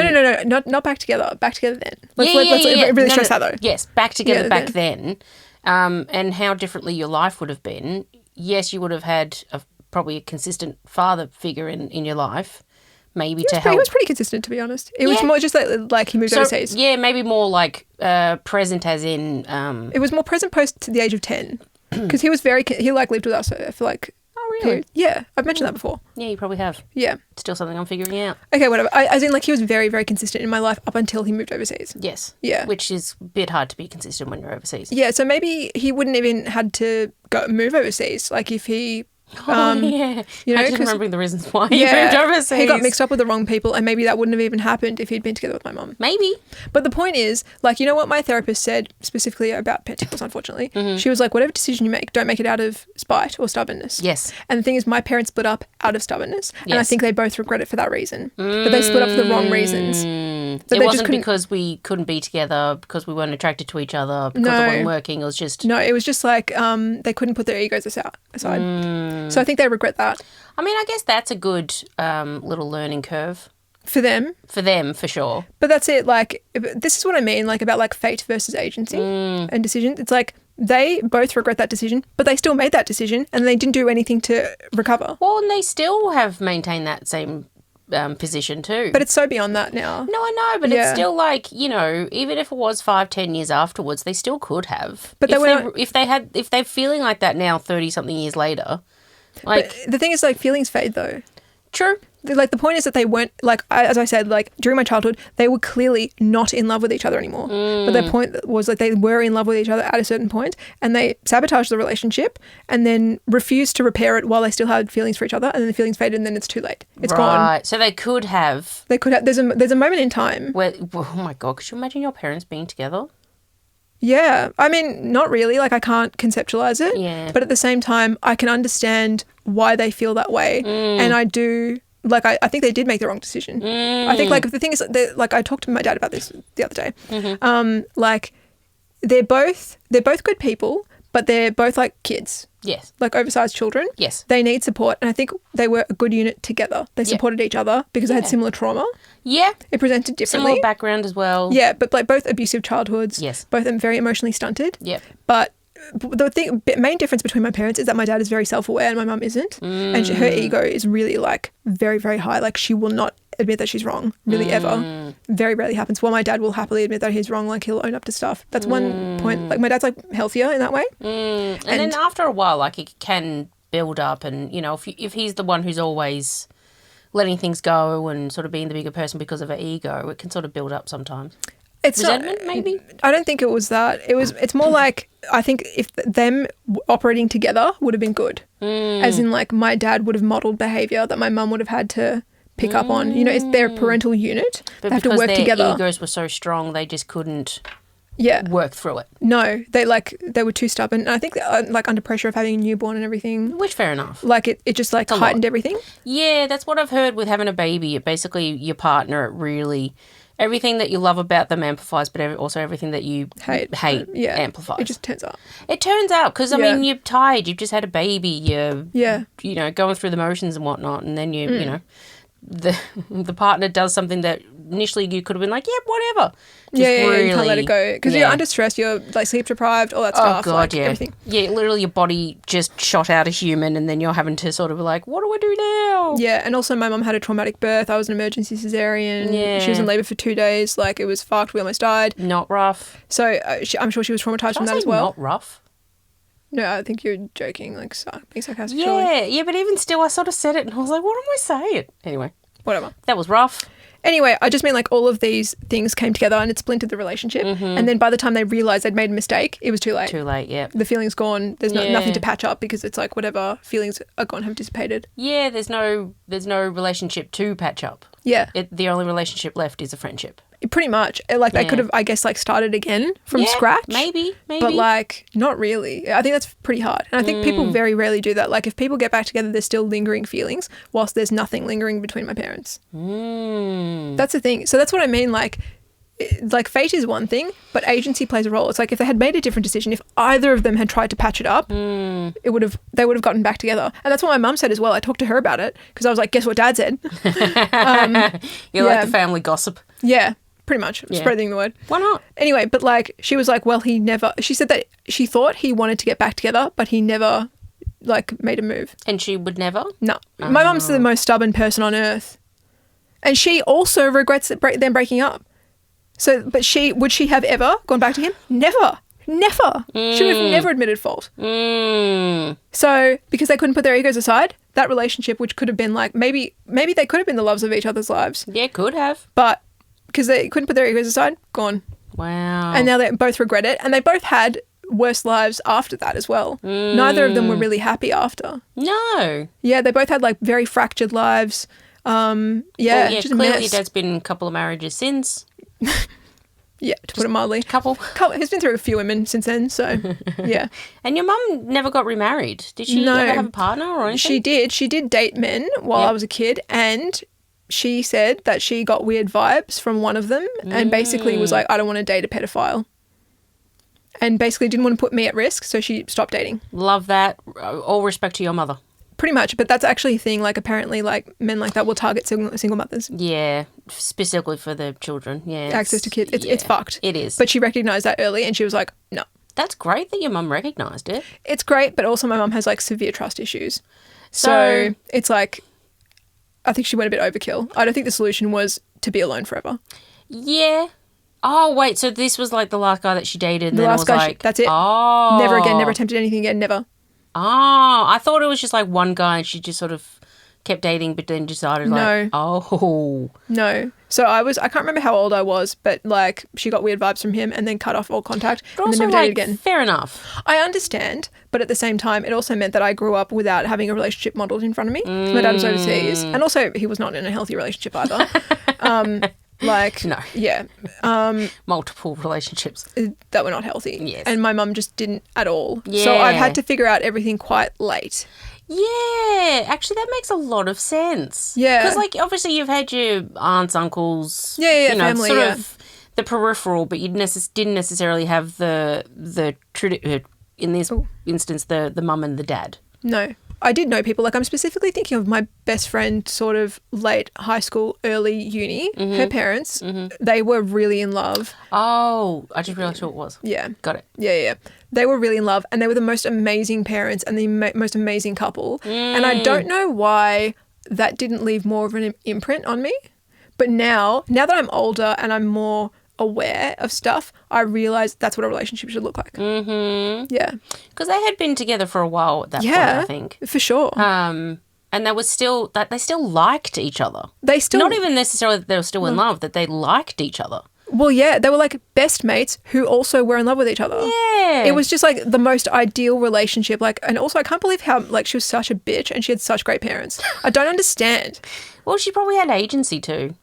No, not back together. Back together then. Let's really stress that, though. Yes, back together back then. And how differently your life would have been. Yes, you would have had probably a consistent father figure in your life. Maybe to help. He was pretty consistent, to be honest. It was more just like he moved overseas. Yeah, maybe more like present as in... It was more present post to the age of 10. Because he was he lived with us for like... Oh, really? Yeah, I've mentioned that before. Yeah, you probably have. Yeah. Still something I'm figuring out. Okay, whatever. As in, like, he was very, very consistent in my life up until he moved overseas. Yes. Yeah. Which is a bit hard to be consistent when you're overseas. Yeah, so maybe he wouldn't even had to move overseas. Like, if he... Yeah. You know, I just 'cause- remembering the reasons why he moved overseas. he got mixed up with the wrong people, and maybe that wouldn't have even happened if he'd been together with my mum. Maybe. But the point is, like, you know what my therapist said specifically about pet tickles, unfortunately? She was like, whatever decision you make, don't make it out of spite or stubbornness. Yes. And the thing is, my parents split up out of stubbornness. And I Yes. think they both regret it for that reason. But they split up for the wrong reasons. But It they wasn't couldn't- because we couldn't be together, because we weren't attracted to each other, because No. it wasn't working. It was just... No, it was just like they couldn't put their egos aside. So I think they regret that. I mean, I guess that's a good little learning curve For them. for them, for sure. But that's it. Like, this is what I mean, like, about, like, fate versus agency and decision. It's like they both regret that decision, but they still made that decision and they didn't do anything to recover. Well, and they still have maintained that same position too. But it's so beyond that now. No, I know, but Yeah. it's still like, you know, even if it was 5-10 years afterwards, they still could have. But they if they're feeling like that now 30-something years later, like... But the thing is, like, feelings fade though. True. Like, the point is that they weren't, like, as I said, like, during my childhood, they were clearly not in love with each other anymore. But their point was, like, they were in love with each other at a certain point, and they sabotaged the relationship and then refused to repair it while they still had feelings for each other, and then the feelings faded and then it's too late. It's gone. Right. So they could have... They could have, there's a moment in time. Where, oh my God, could you imagine your parents being together? Yeah. I mean, not really. Like, I can't conceptualize it. Yeah. But at the same time, I can understand why they feel that way. And I do... Like, I think they did make the wrong decision. I think, like, the thing is, like, I talked to my dad about this the other day. Like, they're both good people, but they're both, like, kids. Yes. Like, oversized children. Yes. They need support. And I think they were a good unit together. They supported each other because they had similar trauma. Yeah. It presented differently. Similar background as well. Yeah, but, like, both abusive childhoods. Yes. Both very emotionally stunted. Yep. But the main difference between my parents is that my dad is very self-aware and my mum isn't. And her ego is really, like, very, very high. Like, she will not admit that she's wrong, really, ever. Very rarely happens. While my dad will happily admit that he's wrong, like, he'll own up to stuff. That's one point. Like, my dad's, like, healthier in that way. And then after a while, like, it can build up and, you know, if he's the one who's always letting things go and sort of being the bigger person because of her ego, it can sort of build up sometimes. It's Resentment, not, maybe? I don't think it was that. It's more like, I think if them operating together would have been good. As in, like, my dad would have modelled behaviour that my mum would have had to pick up on. You know, it's their parental unit. But they have to because work their together. egos were so strong, they just couldn't work through it. No, they were too stubborn. And I think, like, under pressure of having a newborn and everything, Which, fair enough. like, it just, like, heightened everything. Yeah, that's what I've heard with having a baby. It basically, your partner, it really... Everything that you love about them amplifies, but also everything that you hate amplifies. It just turns up. It turns out, because, I mean, you're tired, you've just had a baby, you're, you know, going through the motions and whatnot, and then you know, the partner does something that initially you could have been like, yeah, whatever. Just you can't let it go. Because you're under stress, you're, like, sleep deprived, all that stuff. Oh, God, like, yeah. Everything. Yeah, literally your body just shot out a human, and then you're having to sort of be like, what do I do now? Yeah, and also my mum had a traumatic birth. I was an emergency cesarean. Yeah. She was in labour for 2 days. Like, it was fucked. We almost died. Not rough. So I'm sure she was traumatised from Did I that say as well. not rough? No, I think you're joking, like, being sarcastic. Yeah, surely. yeah, but even still, I sort of said it, and I was like, what am I saying? Anyway, Whatever. that was rough. Anyway, I just mean, like, all of these things came together and it splintered the relationship. And then by the time they realised they'd made a mistake, it was too late. Too late, yeah. The feeling's gone. There's Yeah. nothing to patch up because it's like whatever feelings are gone have dissipated. Yeah, there's no relationship to patch up. Yeah, The only relationship left is a friendship. pretty much. Like, they could have, I guess, like, started again from scratch. Maybe. But, like, not really. I think that's pretty hard. And I think people very rarely do that. Like, if people get back together, there's still lingering feelings whilst there's nothing lingering between my parents. That's the thing. So that's what I mean. Like, fate is one thing, but agency plays a role. It's like if they had made a different decision, if either of them had tried to patch it up, they would have gotten back together. And that's what my mum said as well. I talked to her about it because I was like, guess what Dad said? You're like the family gossip. Yeah. Pretty much. Spreading the word. Why not? Anyway, but, like, she was like, well, she said that she thought he wanted to get back together, but he never, like, made a move. And she would never? No. My mum's the most stubborn person on earth. And she also regrets them breaking up. So, but would she have ever gone back to him? Never. Never. She would have never admitted fault. So So because they couldn't put their egos aside, that relationship, which could have been like, maybe they could have been the loves of each other's lives, Yeah, could have. but because they couldn't put their egos aside, gone. Wow. And now they both regret it. And they both had worse lives after that as well. Neither of them were really happy after. No. Yeah, they both had like very fractured lives. Well, Just a clearly mess. Dad's been in a couple of marriages since. Yeah, to put it mildly. Couple. He's been through a few women since then, so yeah. And your mum never got remarried. Did she No. ever have a partner or anything? She did. She did date men while I was a kid, and she said that she got weird vibes from one of them and basically was like, I don't want to date a pedophile. And basically didn't want to put me at risk, so she stopped dating. Love that. All respect to your mother. Pretty much, but that's actually a thing. Like, apparently, like, men like that will target single mothers. Yeah, specifically for the children. Yeah, Access to kids. It's fucked. It is. But she recognised that early and she was like, no. That's great that your mum recognised it. It's great, but also my mum has, like, severe trust issues. So it's like, I think she went a bit overkill. I don't think the solution was to be alone forever. Yeah. Oh, wait, so this was like the last guy that she dated and The then last it was guy, like... that's it. Oh. Never again, never attempted anything again, never. Oh, I thought it was just like one guy and she just sort of kept dating but then decided like, oh. No. So I can't remember how old I was, but like she got weird vibes from him and then cut off all contact But and then also, never dated like, again. fair enough. I understand, but at the same time, it also meant that I grew up without having a relationship modelled in front of me. My dad was overseas, and also he was not in a healthy relationship either. No. Yeah. Multiple relationships. That were not healthy. Yes. And my mum just didn't at all. Yeah. So I've had to figure out everything quite late. Yeah, actually that makes a lot of sense. Yeah. Because like obviously you've had your aunts, uncles, Yeah, you know, family, sort yeah. of the peripheral, but you didn't necessarily have in this instance the mum and the dad. No. I did know people. Like, I'm specifically thinking of my best friend, sort of late high school, early uni. Her parents, they were really in love. Oh, I just realised who it was. Yeah. Got it. Yeah. They were really in love, and they were the most amazing parents and the most amazing couple. And I don't know why that didn't leave more of an imprint on me. But now that I'm older and I'm more aware of stuff, I realise that's what a relationship should look like. Mm-hmm. Yeah. Because they had been together for a while at that point, I think. For sure. And they still liked each other. They still... Not even necessarily that they were still in love, that they liked each other. Well, yeah, they were like best mates who also were in love with each other. Yeah. It was just like the most ideal relationship. Like, and also I can't believe how like she was such a bitch and she had such great parents. I don't understand. Well, she probably had agency too.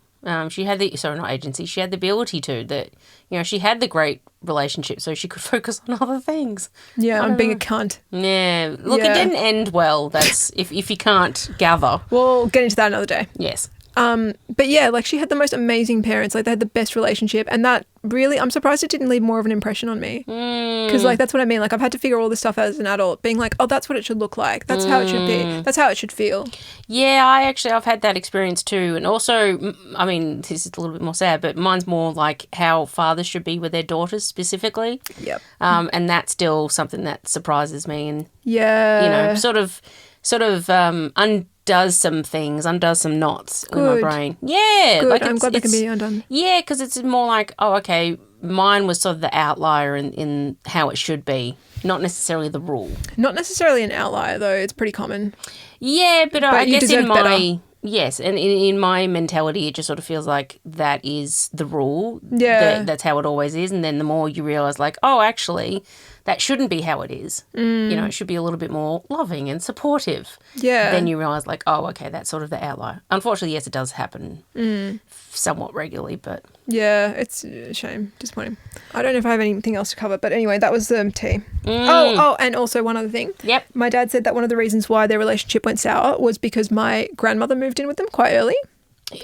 She had not agency. She had the ability to that. You know, she had the great relationship, so she could focus on other things. Yeah, I'm being a cunt. Yeah, look, Yeah. it didn't end well. That's if you can't gather. We'll get into that another day. Yes. But yeah, like she had the most amazing parents. Like they had the best relationship, and that really, I'm surprised it didn't leave more of an impression on me. Because like that's what I mean. Like I've had to figure all this stuff out as an adult, being like, oh, that's what it should look like. That's how it should be. That's how it should feel. Yeah, I've had that experience too, and also, I mean, this is a little bit more sad, but mine's more like how fathers should be with their daughters specifically. Yep. And that's still something that surprises me, and Yeah. you know, sort of undoes some knots in my Good. brain. Yeah. Good. Like I'm glad that can be undone. Yeah, because it's more like, oh, okay, mine was sort of the outlier in how it should be, not necessarily the rule. Not necessarily an outlier though. It's pretty common. Yeah, but I you guess in deserve my... better. Yes, and in my mentality, it just sort of feels like that is the rule. Yeah. That's how it always is. And then the more you realise, like, oh, actually, that shouldn't be how it is. You know, it should be a little bit more loving and supportive. Yeah. Then you realise, like, oh, okay, that's sort of the outlier. Unfortunately, yes, it does happen somewhat regularly, but... Yeah, it's a shame. Disappointing. I don't know if I have anything else to cover, but anyway, that was the tea. Oh, and also one other thing. Yep. My dad said that one of the reasons why their relationship went sour was because my grandmother moved in with them quite early.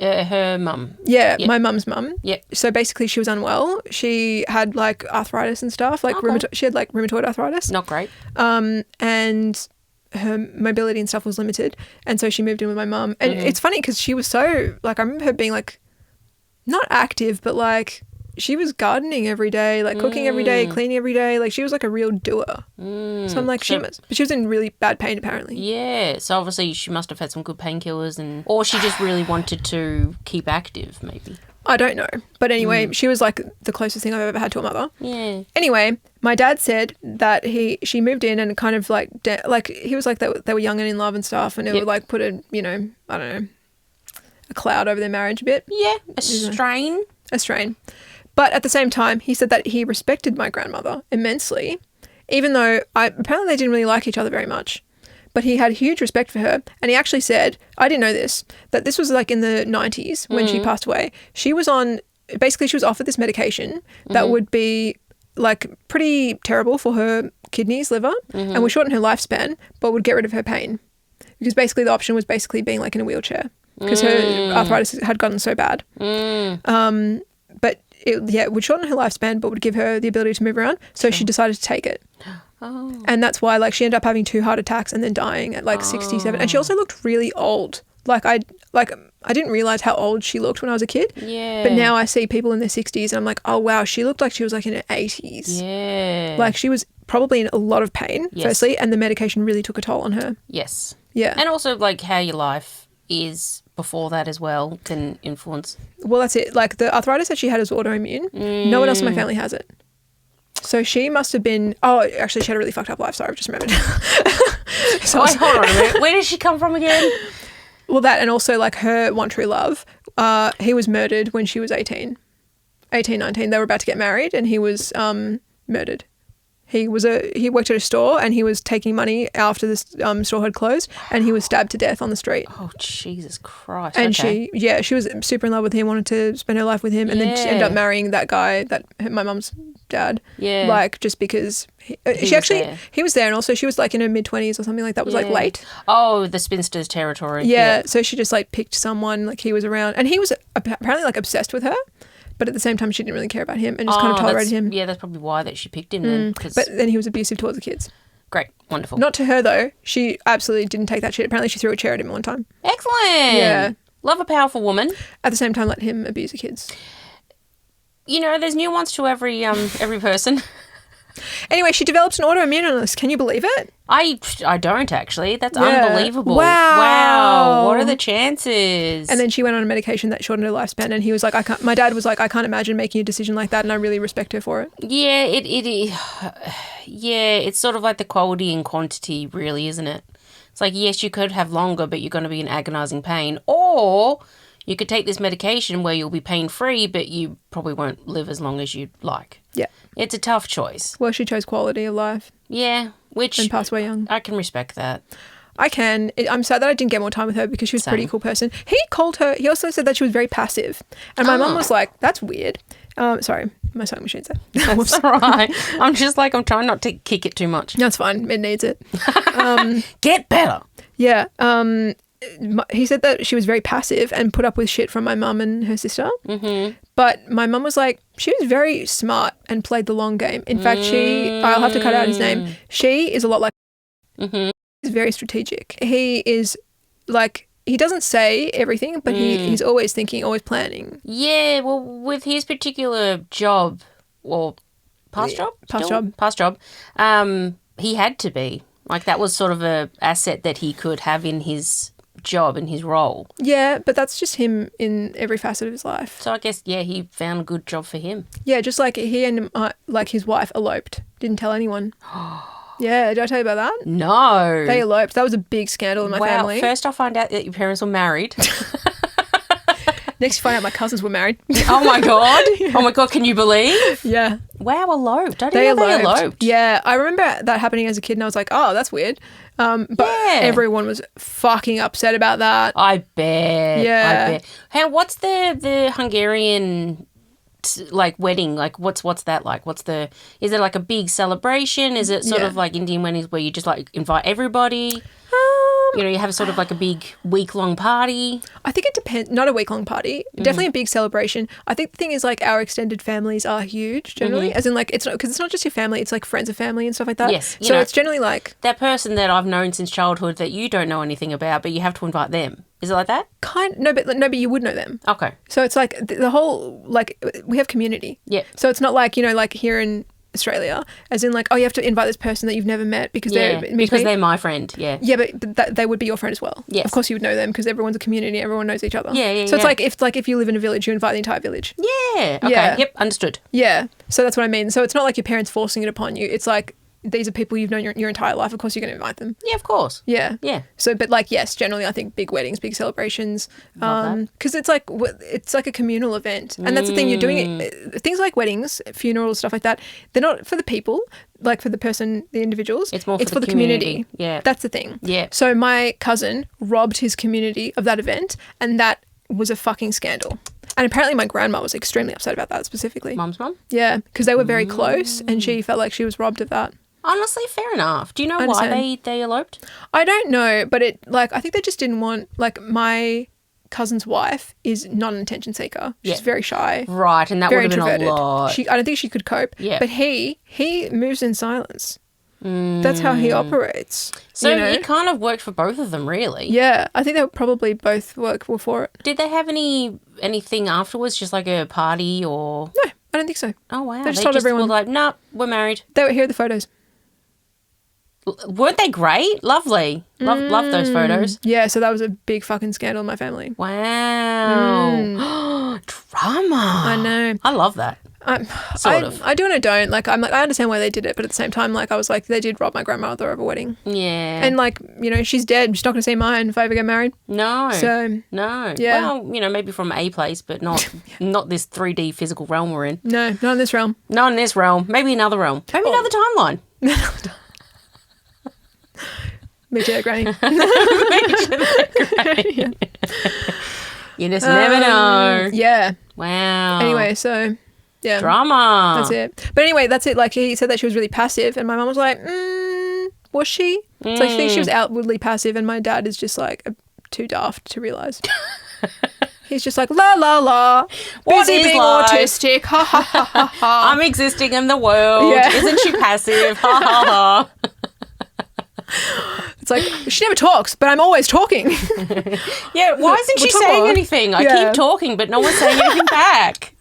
Her mum. Yeah, Yep. my mum's mum. Yep. So basically she was unwell. She had like arthritis and stuff, like she had like rheumatoid arthritis. Not great. And her mobility and stuff was limited. And so she moved in with my mum. And it's funny because she was so, like, I remember her being like, not active, but like she was gardening every day, like cooking every day, cleaning every day. Like she was like a real doer. So I'm like, but she was in really bad pain apparently. Yeah, so obviously she must have had some good painkillers, or she just really wanted to keep active, maybe. I don't know. But anyway, she was like the closest thing I've ever had to a mother. Yeah. Anyway, My dad said that she moved in and kind of like he was like they were young and in love and stuff, and it would like put a I don't know, a cloud over their marriage a bit. Yeah, a strain. A strain. But at the same time, he said that he respected my grandmother immensely, even though apparently they didn't really like each other very much. But he had huge respect for her, and he actually said, I didn't know this, that this was like in the 90s when she passed away. She was offered this medication that would be like pretty terrible for her kidneys, liver, and would shorten her lifespan, but would get rid of her pain. Because basically the option was basically being like in a wheelchair because her arthritis had gotten so bad. But it would shorten her lifespan, but would give her the ability to move around. So she decided to take it. Oh. And that's why like she ended up having 2 heart attacks and then dying at like 67. And she also looked really old. I didn't realize how old she looked when I was a kid. Yeah. But now I see people in their 60s and I'm like, oh wow, she looked like she was like in her 80s. Yeah. Like she was probably in a lot of pain, firstly, and the medication really took a toll on her. Yes. Yeah. And also like how your life is before that as well can influence. Well, that's it. Like the arthritis that she had is autoimmune. No one else in my family has it. So she must have been... Oh, actually, she had a really fucked up life. Sorry, I've just remembered. Wait, hold on a minute. Where did she come from again? Well, that and also like her one true love. He was murdered when she was 18, 19. They were about to get married and he was murdered. He worked at a store and he was taking money after the store had closed and he was stabbed to death on the street. Oh, Jesus Christ. And okay. she was super in love with him, wanted to spend her life with him, and then she ended up marrying that guy, my mum's dad. Yeah. Like just because he was there, and also she was like in her mid-20s or something like that, was like late. Oh, the spinster's territory. Yeah, so she just like picked someone, like he was around, and he was apparently like obsessed with her. But at the same time, she didn't really care about him and just kind of tolerated him. Yeah, that's probably why that she picked him then. But then he was abusive towards the kids. Great. Wonderful. Not to her, though. She absolutely didn't take that shit. Apparently, she threw a chair at him one time. Excellent. Yeah. Love a powerful woman. At the same time, let him abuse the kids. There's nuance to every person. Anyway, she develops an autoimmune illness. Can you believe it? I don't actually. That's unbelievable. Wow. What are the chances? And then she went on a medication that shortened her lifespan, and he was like, my dad was like, I can't imagine making a decision like that, and I really respect her for it. Yeah, it's sort of like the quality and quantity, really, isn't it? It's like, yes, you could have longer, but you're going to be in agonizing pain, or you could take this medication where you'll be pain-free, but you probably won't live as long as you'd like. Yeah. It's a tough choice. Well, she chose quality of life. Yeah, and passed away young. I can respect that. I can. I'm sad that I didn't get more time with her because she was a pretty cool person. He also said that she was very passive. And my mum was like, that's weird. Sorry, my sewing machine's there. That's all right. I'm trying not to kick it too much. That's fine. It needs it. Get better. Yeah. He said that she was very passive and put up with shit from my mum and her sister. Mm-hmm. But my mum was like, she was very smart and played the long game. In fact, I'll have to cut out his name. She is a lot like... Mm-hmm. He's very strategic. He is like... He doesn't say everything, but he's always thinking, always planning. Yeah, well, with his particular job, or past job, he had to be. Like, that was sort of a asset that he could have in his job and his role. Yeah, but that's just him in every facet of his life. So I guess, he found a good job for him. Yeah, just like he and his wife eloped. Didn't tell anyone. Yeah, did I tell you about that? No. They eloped. That was a big scandal in my family. First I find out that your parents were married. Next you find out my cousins were married. Oh my God. Oh my God, can you believe? Yeah. Wow, eloped. I didn't know they eloped. Yeah, I remember that happening as a kid and I was like, oh, that's weird. But everyone was fucking upset about that. I bet. Yeah. I bet. Hey, what's the Hungarian wedding? Like what's that like? Is it like a big celebration? Is it sort of like Indian weddings where you just like invite everybody? You have sort of like a big week-long party. I think it depends. Not a week-long party. Definitely a big celebration. I think the thing is like our extended families are huge generally. As in like it's not just your family. It's like friends of family and stuff like that. Yes. So it's generally like that person that I've known since childhood that you don't know anything about, but you have to invite them. Is it like that? No, but you would know them. Okay. So it's like the whole like we have community. Yeah. So it's not like like here in Australia, as in like, oh, you have to invite this person that you've never met because Yeah, they're because they're my friend. Yeah. Yeah, but they would be your friend as well. Yes. Of course you would know them because everyone's a community, everyone knows each other. Yeah, yeah, So yeah. it's like if you live in a village, you invite the entire village. Yeah. Okay. Yeah. Yep. Understood. Yeah. So that's what I mean. So it's not like your parents forcing it upon you. It's like these are people you've known your entire life. Of course you're going to invite them. Yeah, of course. Yeah. Yeah. So, but like, yes, generally I think big weddings, big celebrations, Love because it's like a communal event, and that's the thing. You're doing it. Things like weddings, funerals, stuff like that. They're not for the people, like for the person, the individuals. It's more for the community. Yeah. That's the thing. Yeah. So my cousin robbed his community of that event, and that was a fucking scandal. And apparently my grandma was extremely upset about that specifically. Mum's mum? Yeah, because they were very close, and she felt like she was robbed of that. Honestly, fair enough. Do you know why understand. they eloped? I don't know, but I think they just didn't want, like, my cousin's wife is not an attention seeker. She's Yeah. very shy, Right, and that very would have been introverted. a lot. I don't think she could cope. Yeah. But he moves in silence. That's how he operates. So you know? it kind of worked for both of them, really. Yeah, I think they would probably both were for it. Did they have anything afterwards, just like a party or? No, I don't think so. Oh wow! They just told everyone. were like, "Nah, we're married." They were here are the photos. Weren't they great? Lovely. Love those photos. Yeah, so that was a big fucking scandal in my family. Wow. Drama. I know. I love that. Sort of. I do and I don't. Like, I understand why they did it, but at the same time, like, I was like, they did rob my grandmother of a wedding. Yeah. And, like, you know, she's dead. She's not going to see mine if I ever get married. No. So, no. yeah. Well, you know, maybe from a place, but not this 3D physical realm we're in. no, not in this realm. Not in this realm. Maybe another realm. Maybe another timeline. Me too, Granny. You just never know. Yeah. Wow. Anyway, so, yeah. Drama. That's it. But anyway, that's it. Like, he said that she was really passive, and my mum was like, was she? So I think she was outwardly passive, and my dad is just, like, too daft to realise. He's just like, la, la, la. What Busy is being life? autistic. Ha, ha, ha, ha, ha. I'm existing in the world. Yeah. Isn't she passive? Ha ha ha. It's like, she never talks, but I'm always talking. Yeah, why isn't she We'll talk saying more. anything? I Yeah. keep talking, but no one's saying anything back.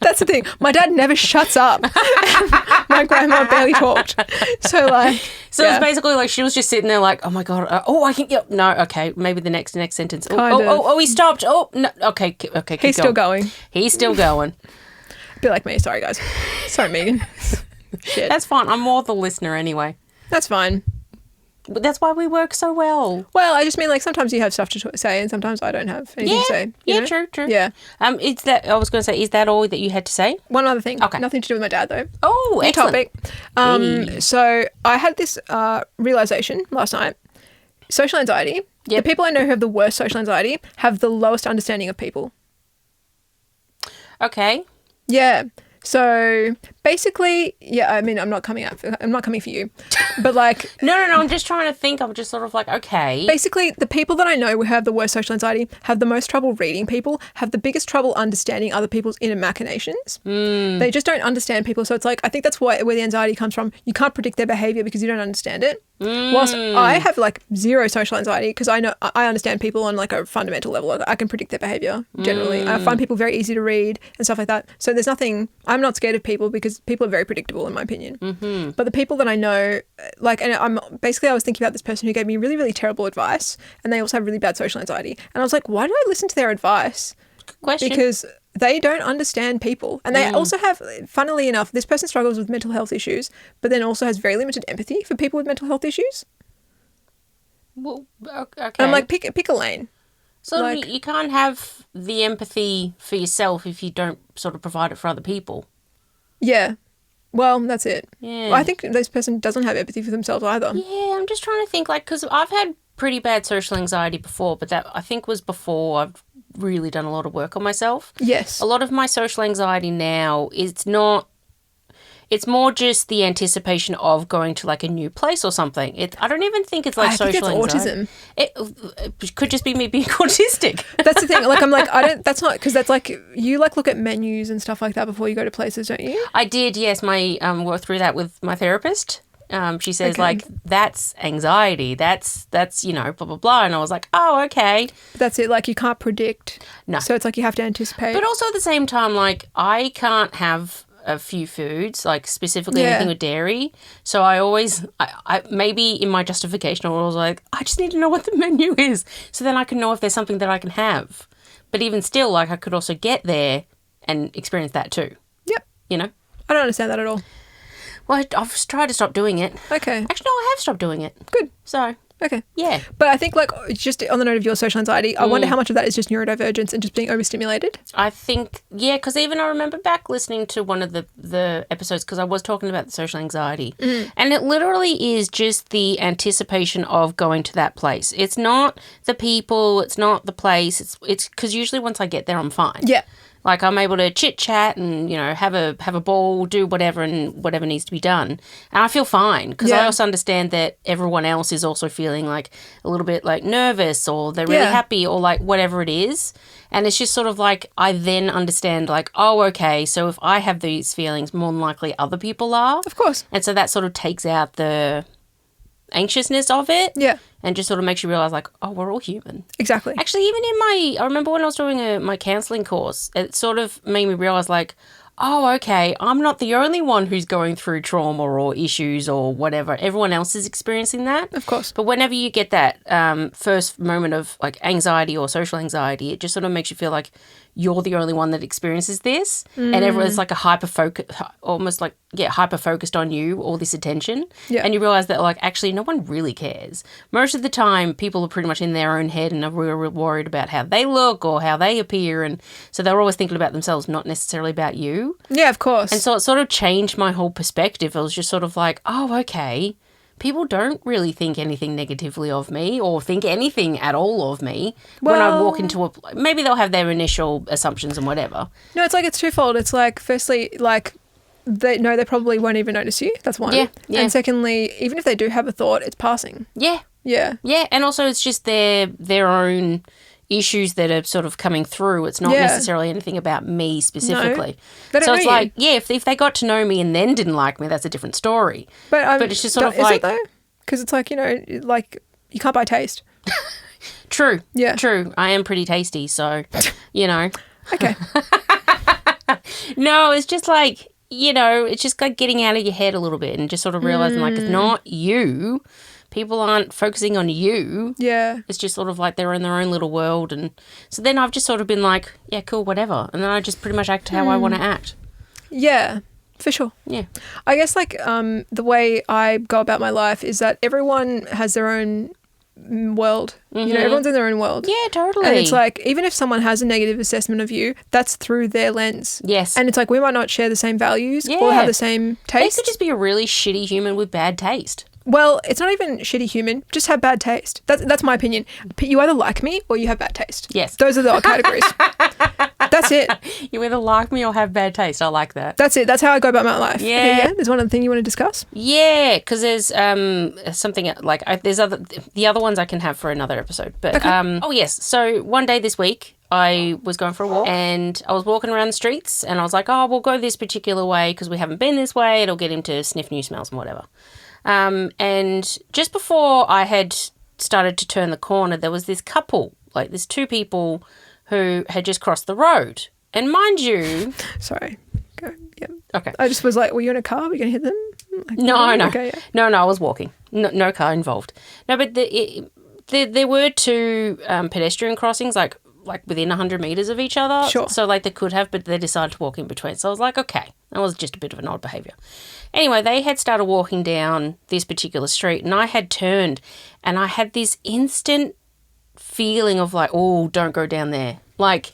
That's the thing. My dad never shuts up. My grandma barely talked. So, like, So yeah. it's basically like she was just sitting there like, oh my God, I can, yep, no, okay, maybe the next sentence. Oh, Kind of. he stopped. Oh, no, okay, keep He's still going. He's still going. A bit like me. Sorry, guys. Sorry, Megan. Shit. That's fine. I'm more the listener anyway. That's fine. But that's why we work so well. Well, I just mean, like, sometimes you have stuff to say and sometimes I don't have anything to say. you Yeah, know? true. Yeah. I was going to say, is that all that you had to say? One other thing. Okay. Nothing to do with my dad, though. Oh, New excellent. topic. Hey. So I had this realization last night. Social anxiety. Yep. The people I know who have the worst social anxiety have the lowest understanding of people. Okay. Yeah. So basically, yeah, I mean, I'm not coming for you, but like, No, I'm just trying to think. I'm just sort of like, okay. basically the people that I know who have the worst social anxiety have the most trouble reading people, have the biggest trouble understanding other people's inner machinations. They just don't understand people. So it's like, I think that's where the anxiety comes from. You can't predict their behavior because you don't understand it. Whilst I have like zero social anxiety because I understand people on like a fundamental level. I can predict their behavior generally. I find people very easy to read and stuff like that. So there's nothing, I'm not scared of people because people are very predictable in my opinion. But the people that I know, like, and I was thinking about this person who gave me really, really terrible advice and they also have really bad social anxiety. And I was like, why do I listen to their advice? Question. Because they don't understand people. And they also have, funnily enough, this person struggles with mental health issues, but then also has very limited empathy for people with mental health issues. Well, okay. And I'm like, pick a lane. So like- you can't have the empathy for yourself if you don't sort of provide it for other people. Yeah. Well, that's it. Yeah. I think this person doesn't have empathy for themselves either. Yeah, I'm just trying to think, like, because I've had pretty bad social anxiety before, but that I think was before I've really done a lot of work on myself. Yes. A lot of my social anxiety now, it's more just the anticipation of going to like a new place or something. I don't even think it's like I social think that's anxiety. autism. It could just be me being autistic. That's the thing. Like, I'm like, I don't, that's not, because that's like, you like look at menus and stuff like that before you go to places, don't you? I did, yes. My worked through that with my therapist. She says, Okay. like, that's anxiety. That's blah, blah, blah. And I was like, oh, okay. That's it. Like, you can't predict. No. So it's like you have to anticipate. But also at the same time, like, I can't have a few foods, like specifically Yeah. anything with dairy. So I always, I maybe in my justification, I was like, I just need to know what the menu is, so then I can know if there's something that I can have. But even still, like I could also get there and experience that too. Yep. You know. I don't understand that at all. Well, I've tried to stop doing it. Okay. Actually, no, I have stopped doing it. Good. So. Okay. Yeah. But I think, like, just on the note of your social anxiety, I wonder how much of that is just neurodivergence and just being overstimulated. I think, yeah, because even I remember back listening to one of the episodes because I was talking about the social anxiety. And it literally is just the anticipation of going to that place. It's not the people, it's not the place. It's because usually once I get there, I'm fine. Yeah. Like I'm able to chit chat and, you know, have a ball, do whatever and whatever needs to be done. And I feel fine because I also understand that everyone else is also feeling like a little bit like nervous or they're really happy or like whatever it is. And it's just sort of like I then understand like, oh, okay, so if I have these feelings, more than likely other people are. Of course. And so that sort of takes out the anxiousness of it. Yeah. And just sort of makes you realise like, oh, we're all human. Exactly. Actually, even I remember when I was doing my counselling course, it sort of made me realise like, oh, okay, I'm not the only one who's going through trauma or issues or whatever. Everyone else is experiencing that. Of course. But whenever you get that first moment of like anxiety or social anxiety, it just sort of makes you feel like you're the only one that experiences this. And everyone's like almost like, hyper focused on you, all this attention. Yeah. And you realise that like actually no one really cares. Most of the time people are pretty much in their own head and are real worried about how they look or how they appear. And so they're always thinking about themselves, not necessarily about you. Yeah, of course. And so it sort of changed my whole perspective. I was just sort of like, oh, okay, people don't really think anything negatively of me or think anything at all of me when I walk into maybe they'll have their initial assumptions and whatever. No, it's like it's twofold. It's like, firstly, like, they probably won't even notice you. That's one. Yeah. And secondly, even if they do have a thought, it's passing. Yeah. Yeah. Yeah, and also it's just their own issues that are sort of coming through. It's not necessarily anything about me specifically. They don't so it's know like, if they got to know me and then didn't like me, that's a different story. But it's just sort of is like... it though? Because it's like, you know, like, you can't buy taste. True. Yeah. True. I am pretty tasty, so, you know. Okay. No, it's just like, you know, it's just like getting out of your head a little bit and just sort of realising like it's not you. People aren't focusing on you. Yeah. It's just sort of like they're in their own little world. And so then I've just sort of been like, yeah, cool, whatever. And then I just pretty much act how I want to act. Yeah, for sure. Yeah. I guess like the way I go about my life is that everyone has their own world. You know, everyone's in their own world. Yeah, totally. And it's like, even if someone has a negative assessment of you, that's through their lens. Yes. And it's like, we might not share the same values or have the same They taste. could just be a really shitty human with bad taste. Well, it's not even shitty human. Just have bad taste. That's my opinion. You either like me or you have bad taste. Yes. Those are the categories. That's it. You either like me or have bad taste. I like that. That's it. That's how I go about my life. Yeah. There's one other thing you want to discuss? Yeah, because there's something like there's the other ones I can have for another episode. But oh yes, so one day this week I was going for a walk and I was walking around the streets and I was like, oh, we'll go this particular way because we haven't been this way. It'll get him to sniff new smells and whatever. And just before I had started to turn the corner, there was this couple, like there's two people who had just crossed the road. And mind you... Sorry. Go. Yeah. Okay. I just was like, were you in a car? Were you going to hit them? Like, No. Okay, yeah. No, I was walking. No car involved. No, but there were two pedestrian crossings, like within 100 metres of each other. Sure. So, like, they could have, but they decided to walk in between. So I was like, okay, that was just a bit of an odd behaviour. Anyway, they had started walking down this particular street and I had turned and I had this instant feeling of like, oh, don't go down there. Like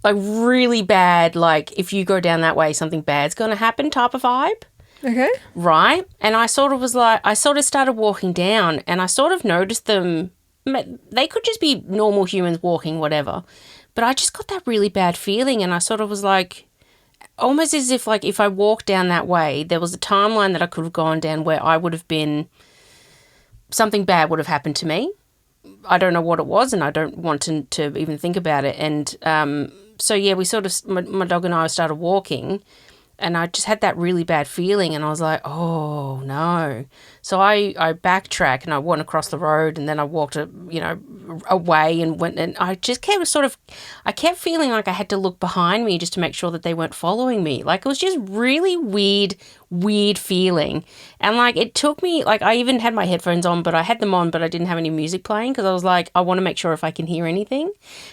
really bad, like if you go down that way, something bad's going to happen type of vibe. Okay. Right? And I sort of started walking down and I sort of noticed them. They could just be normal humans walking, whatever. But I just got that really bad feeling and I sort of was like, almost as if like if I walked down that way, there was a timeline that I could have gone down where I would have been, something bad would have happened to me. I don't know what it was and I don't want to even think about it. And so, yeah, we sort of, my dog and I started walking and I just had that really bad feeling and I was like, oh, no. So I backtrack and I went across the road and then I walked, away and went, and I just kept I kept feeling like I had to look behind me just to make sure that they weren't following me. Like, it was just really weird feeling. And like, it took me, like, I even had my headphones on, but I had them on, but I didn't have any music playing because I was like, I want to make sure if I can hear anything.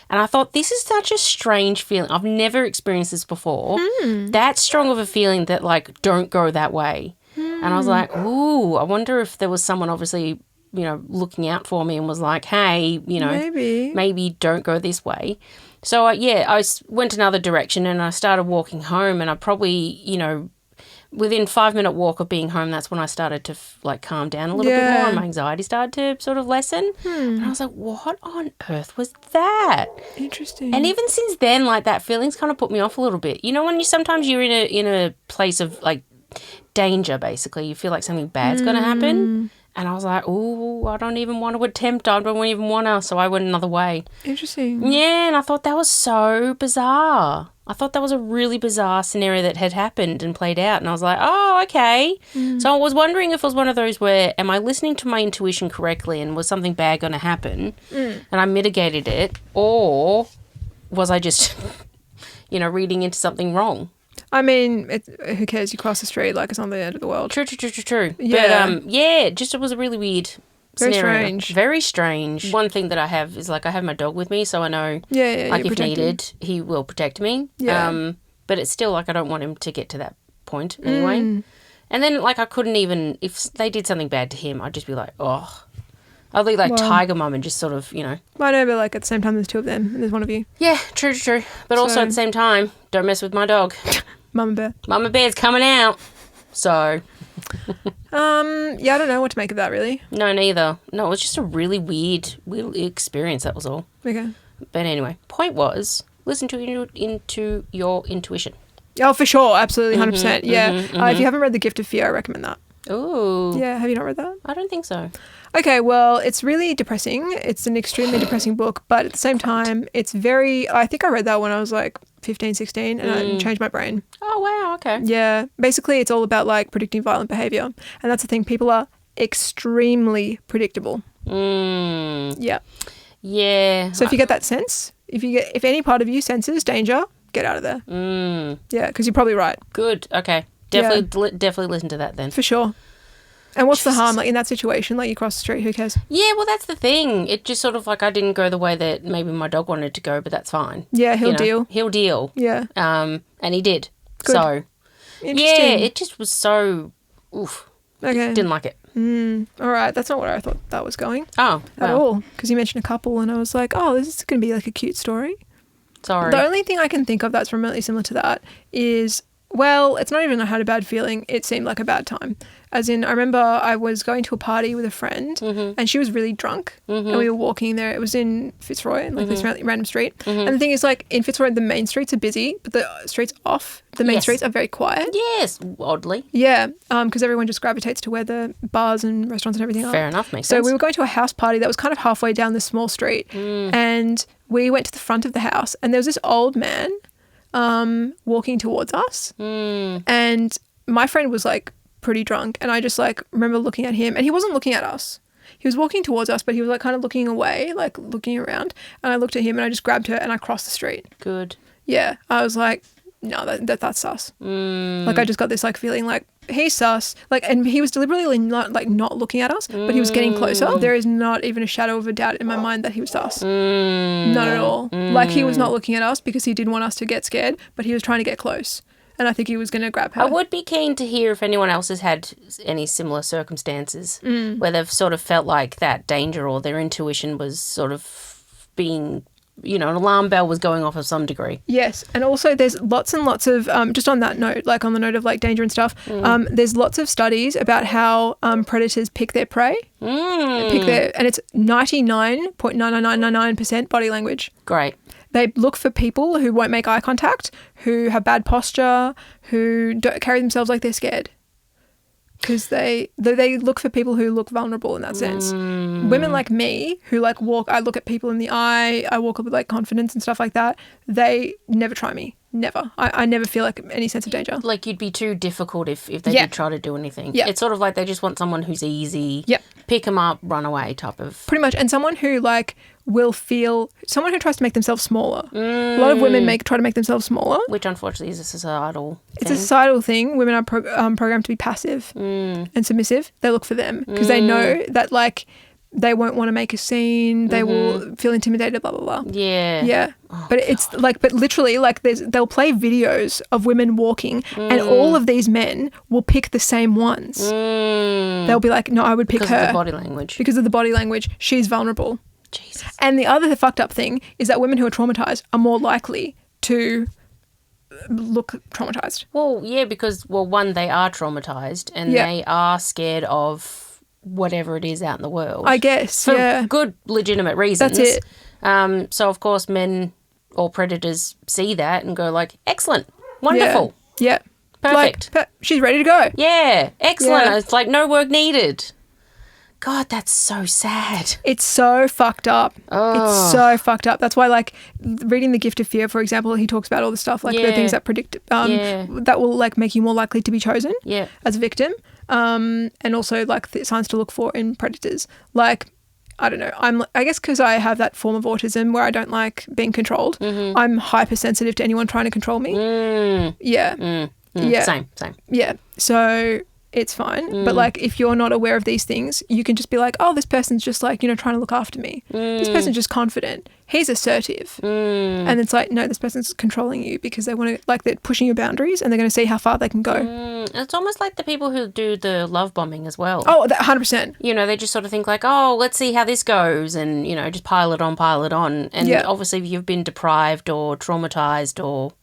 And I thought, this is such a strange feeling. I've never experienced this before. That strong of a feeling that, like, don't go that way. And I was like, ooh, I wonder if there was someone obviously, you know, looking out for me and was like, hey, you know, maybe don't go this way. So, I went another direction and I started walking home, and I probably, you know, within 5-minute walk of being home, that's when I started to like calm down a little bit more, and my anxiety started to sort of lessen. And I was like, what on earth was that? Interesting. And even since then, like, that feeling's kind of put me off a little bit. You know, when sometimes you're in a place of like danger, basically, you feel like something bad's going to happen. And I was like, oh, I don't even want to attempt. I don't even want to. So I went another way. Interesting. Yeah, and I thought that was so bizarre. I thought that was a really bizarre scenario that had happened and played out. And I was like, oh, okay. So I was wondering if it was one of those where, am I listening to my intuition correctly and was something bad going to happen and I mitigated it? Or was I just, you know, reading into something wrong? I mean, who cares? You cross the street like it's not the end of the world. True. Yeah. But, it was a really weird Very scenario. strange. Very strange. One thing that I have is, like, I have my dog with me, so I know, like, if needed, he will protect me. Yeah. But it's still, like, I don't want him to get to that point anyway. And then, like, I couldn't even, if they did something bad to him, I'd just be like, oh. I'd be like Tiger Mum and just sort of, you know. I know, but, like, at the same time, there's two of them and there's one of you. Yeah, true. But also at the same time, don't mess with my dog. Mama bear. Mama bear's coming out. So. I don't know what to make of that, really. No, neither. No, it was just a really weird experience, that was all. Okay. But anyway, point was, listen into your intuition. Oh, for sure. Absolutely. 100%. If you haven't read The Gift of Fear, I recommend that. Ooh. Yeah. Have you not read that? I don't think so. Okay, well, it's really depressing. It's an extremely depressing book, but at the same time, it's very... I think I read that when I was like 15, 16, and it changed my brain. Oh, wow, okay. Yeah. Basically, it's all about like predicting violent behaviour. And that's the thing. People are extremely predictable. Yeah. Yeah. So if you get that sense, if any part of you senses danger, get out of there. Yeah, because you're probably right. Good. Okay. Definitely listen to that then. For sure. And what's the harm? Like, in that situation, like, you cross the street, who cares? Yeah, well, that's the thing. It just sort of like, I didn't go the way that maybe my dog wanted to go, but that's fine. Yeah, he'll deal. He'll deal. Yeah. And he did. Good. So, interesting. Yeah, it just was so, oof. Okay. Didn't like it. All right. That's not where I thought that was going. Oh, at all. Because you mentioned a couple and I was like, oh, this is going to be like a cute story. Sorry. The only thing I can think of that's remotely similar to that is... Well, it's not even I had a bad feeling. It seemed like a bad time. As in, I remember I was going to a party with a friend and she was really drunk and we were walking there. It was in Fitzroy, like this random street. And the thing is, like, in Fitzroy, the main streets are busy, but the streets off the main streets are very quiet. Yes, oddly. Yeah, because everyone just gravitates to where the bars and restaurants and everything are. Fair enough, makes sense. So we were going to a house party that was kind of halfway down this small street and we went to the front of the house and there was this old man walking towards us and my friend was like pretty drunk and I just like remember looking at him and he wasn't looking at us. He was walking towards us but he was like kind of looking away, like looking around, and I looked at him and I just grabbed her and I crossed the street. Good. Yeah. I was like, no, that's sus. Like I just got this like feeling like he's sus, like, and he was deliberately not looking at us, but he was getting closer. There is not even a shadow of a doubt in my mind that he was sus. Not at all. Like he was not looking at us because he didn't want us to get scared, but he was trying to get close. And I think he was going to grab her. I would be keen to hear if anyone else has had any similar circumstances where they've sort of felt like that danger or their intuition was sort of being, you know, an alarm bell was going off of some degree. Yes. And also there's lots and lots of, just on that note, like on the note of like danger and stuff, there's lots of studies about how predators pick their prey. And it's 99.99999% body language. Great. They look for people who won't make eye contact, who have bad posture, who don't carry themselves like they're scared. Because they look for people who look vulnerable in that sense. Women like me who like I look at people in the eye, I walk up with like confidence and stuff like that. They never try me. never. I never feel like any sense of danger. Like you'd be too difficult if they Yeah. did try to do anything. Yeah. It's sort of like they just want someone who's easy, Yep. pick them up, run away type of. Pretty much. And someone who like someone who tries to make themselves smaller. A lot of women try to make themselves smaller. Which unfortunately is a societal It's thing. a societal thing. Women are programmed to be passive and submissive. They look for them because they know that like they won't want to make a scene. They will feel intimidated, blah, blah, blah. Yeah. Yeah. But it's like, but literally like they'll play videos of women walking and all of these men will pick the same ones. They'll be like, no, I would pick Because her. of the body language. Because of the body language. She's vulnerable. Jesus. And the other fucked up thing is that women who are traumatized are more likely to look traumatized. Well, yeah, because, one, they are traumatized and Yeah. they are scared of whatever it is out in the world. I guess, For yeah. good, legitimate reasons. That's it. So, of course, men or predators see that and go like, excellent, wonderful, Yeah. perfect. Like, she's ready to go. Yeah, excellent. Yeah. It's like no work needed. God, that's so sad. It's so fucked up. It's so fucked up. That's why, like, reading The Gift of Fear, for example, he talks about all the stuff, like the Yeah. things that predict, that will, like, make you more likely to be chosen Yeah. as a victim. And also, like, the signs to look for in predators. Like, I don't know. I guess because I have that form of autism where I don't like being controlled. I'm hypersensitive to anyone trying to control me. Yeah. Yeah. Same. Yeah. So it's fine. But like if you're not aware of these things, you can just be like, oh, this person's just like, you know, trying to look after me. This person's just confident. He's assertive. And it's like, no, this person's controlling you because they want to, like, they're pushing your boundaries and they're going to see how far they can go. It's almost like the people who do the love bombing as well. Oh, 100%. You know, they just sort of think like, oh, let's see how this goes and, you know, just pile it on. And Yeah. obviously if you've been deprived or traumatized or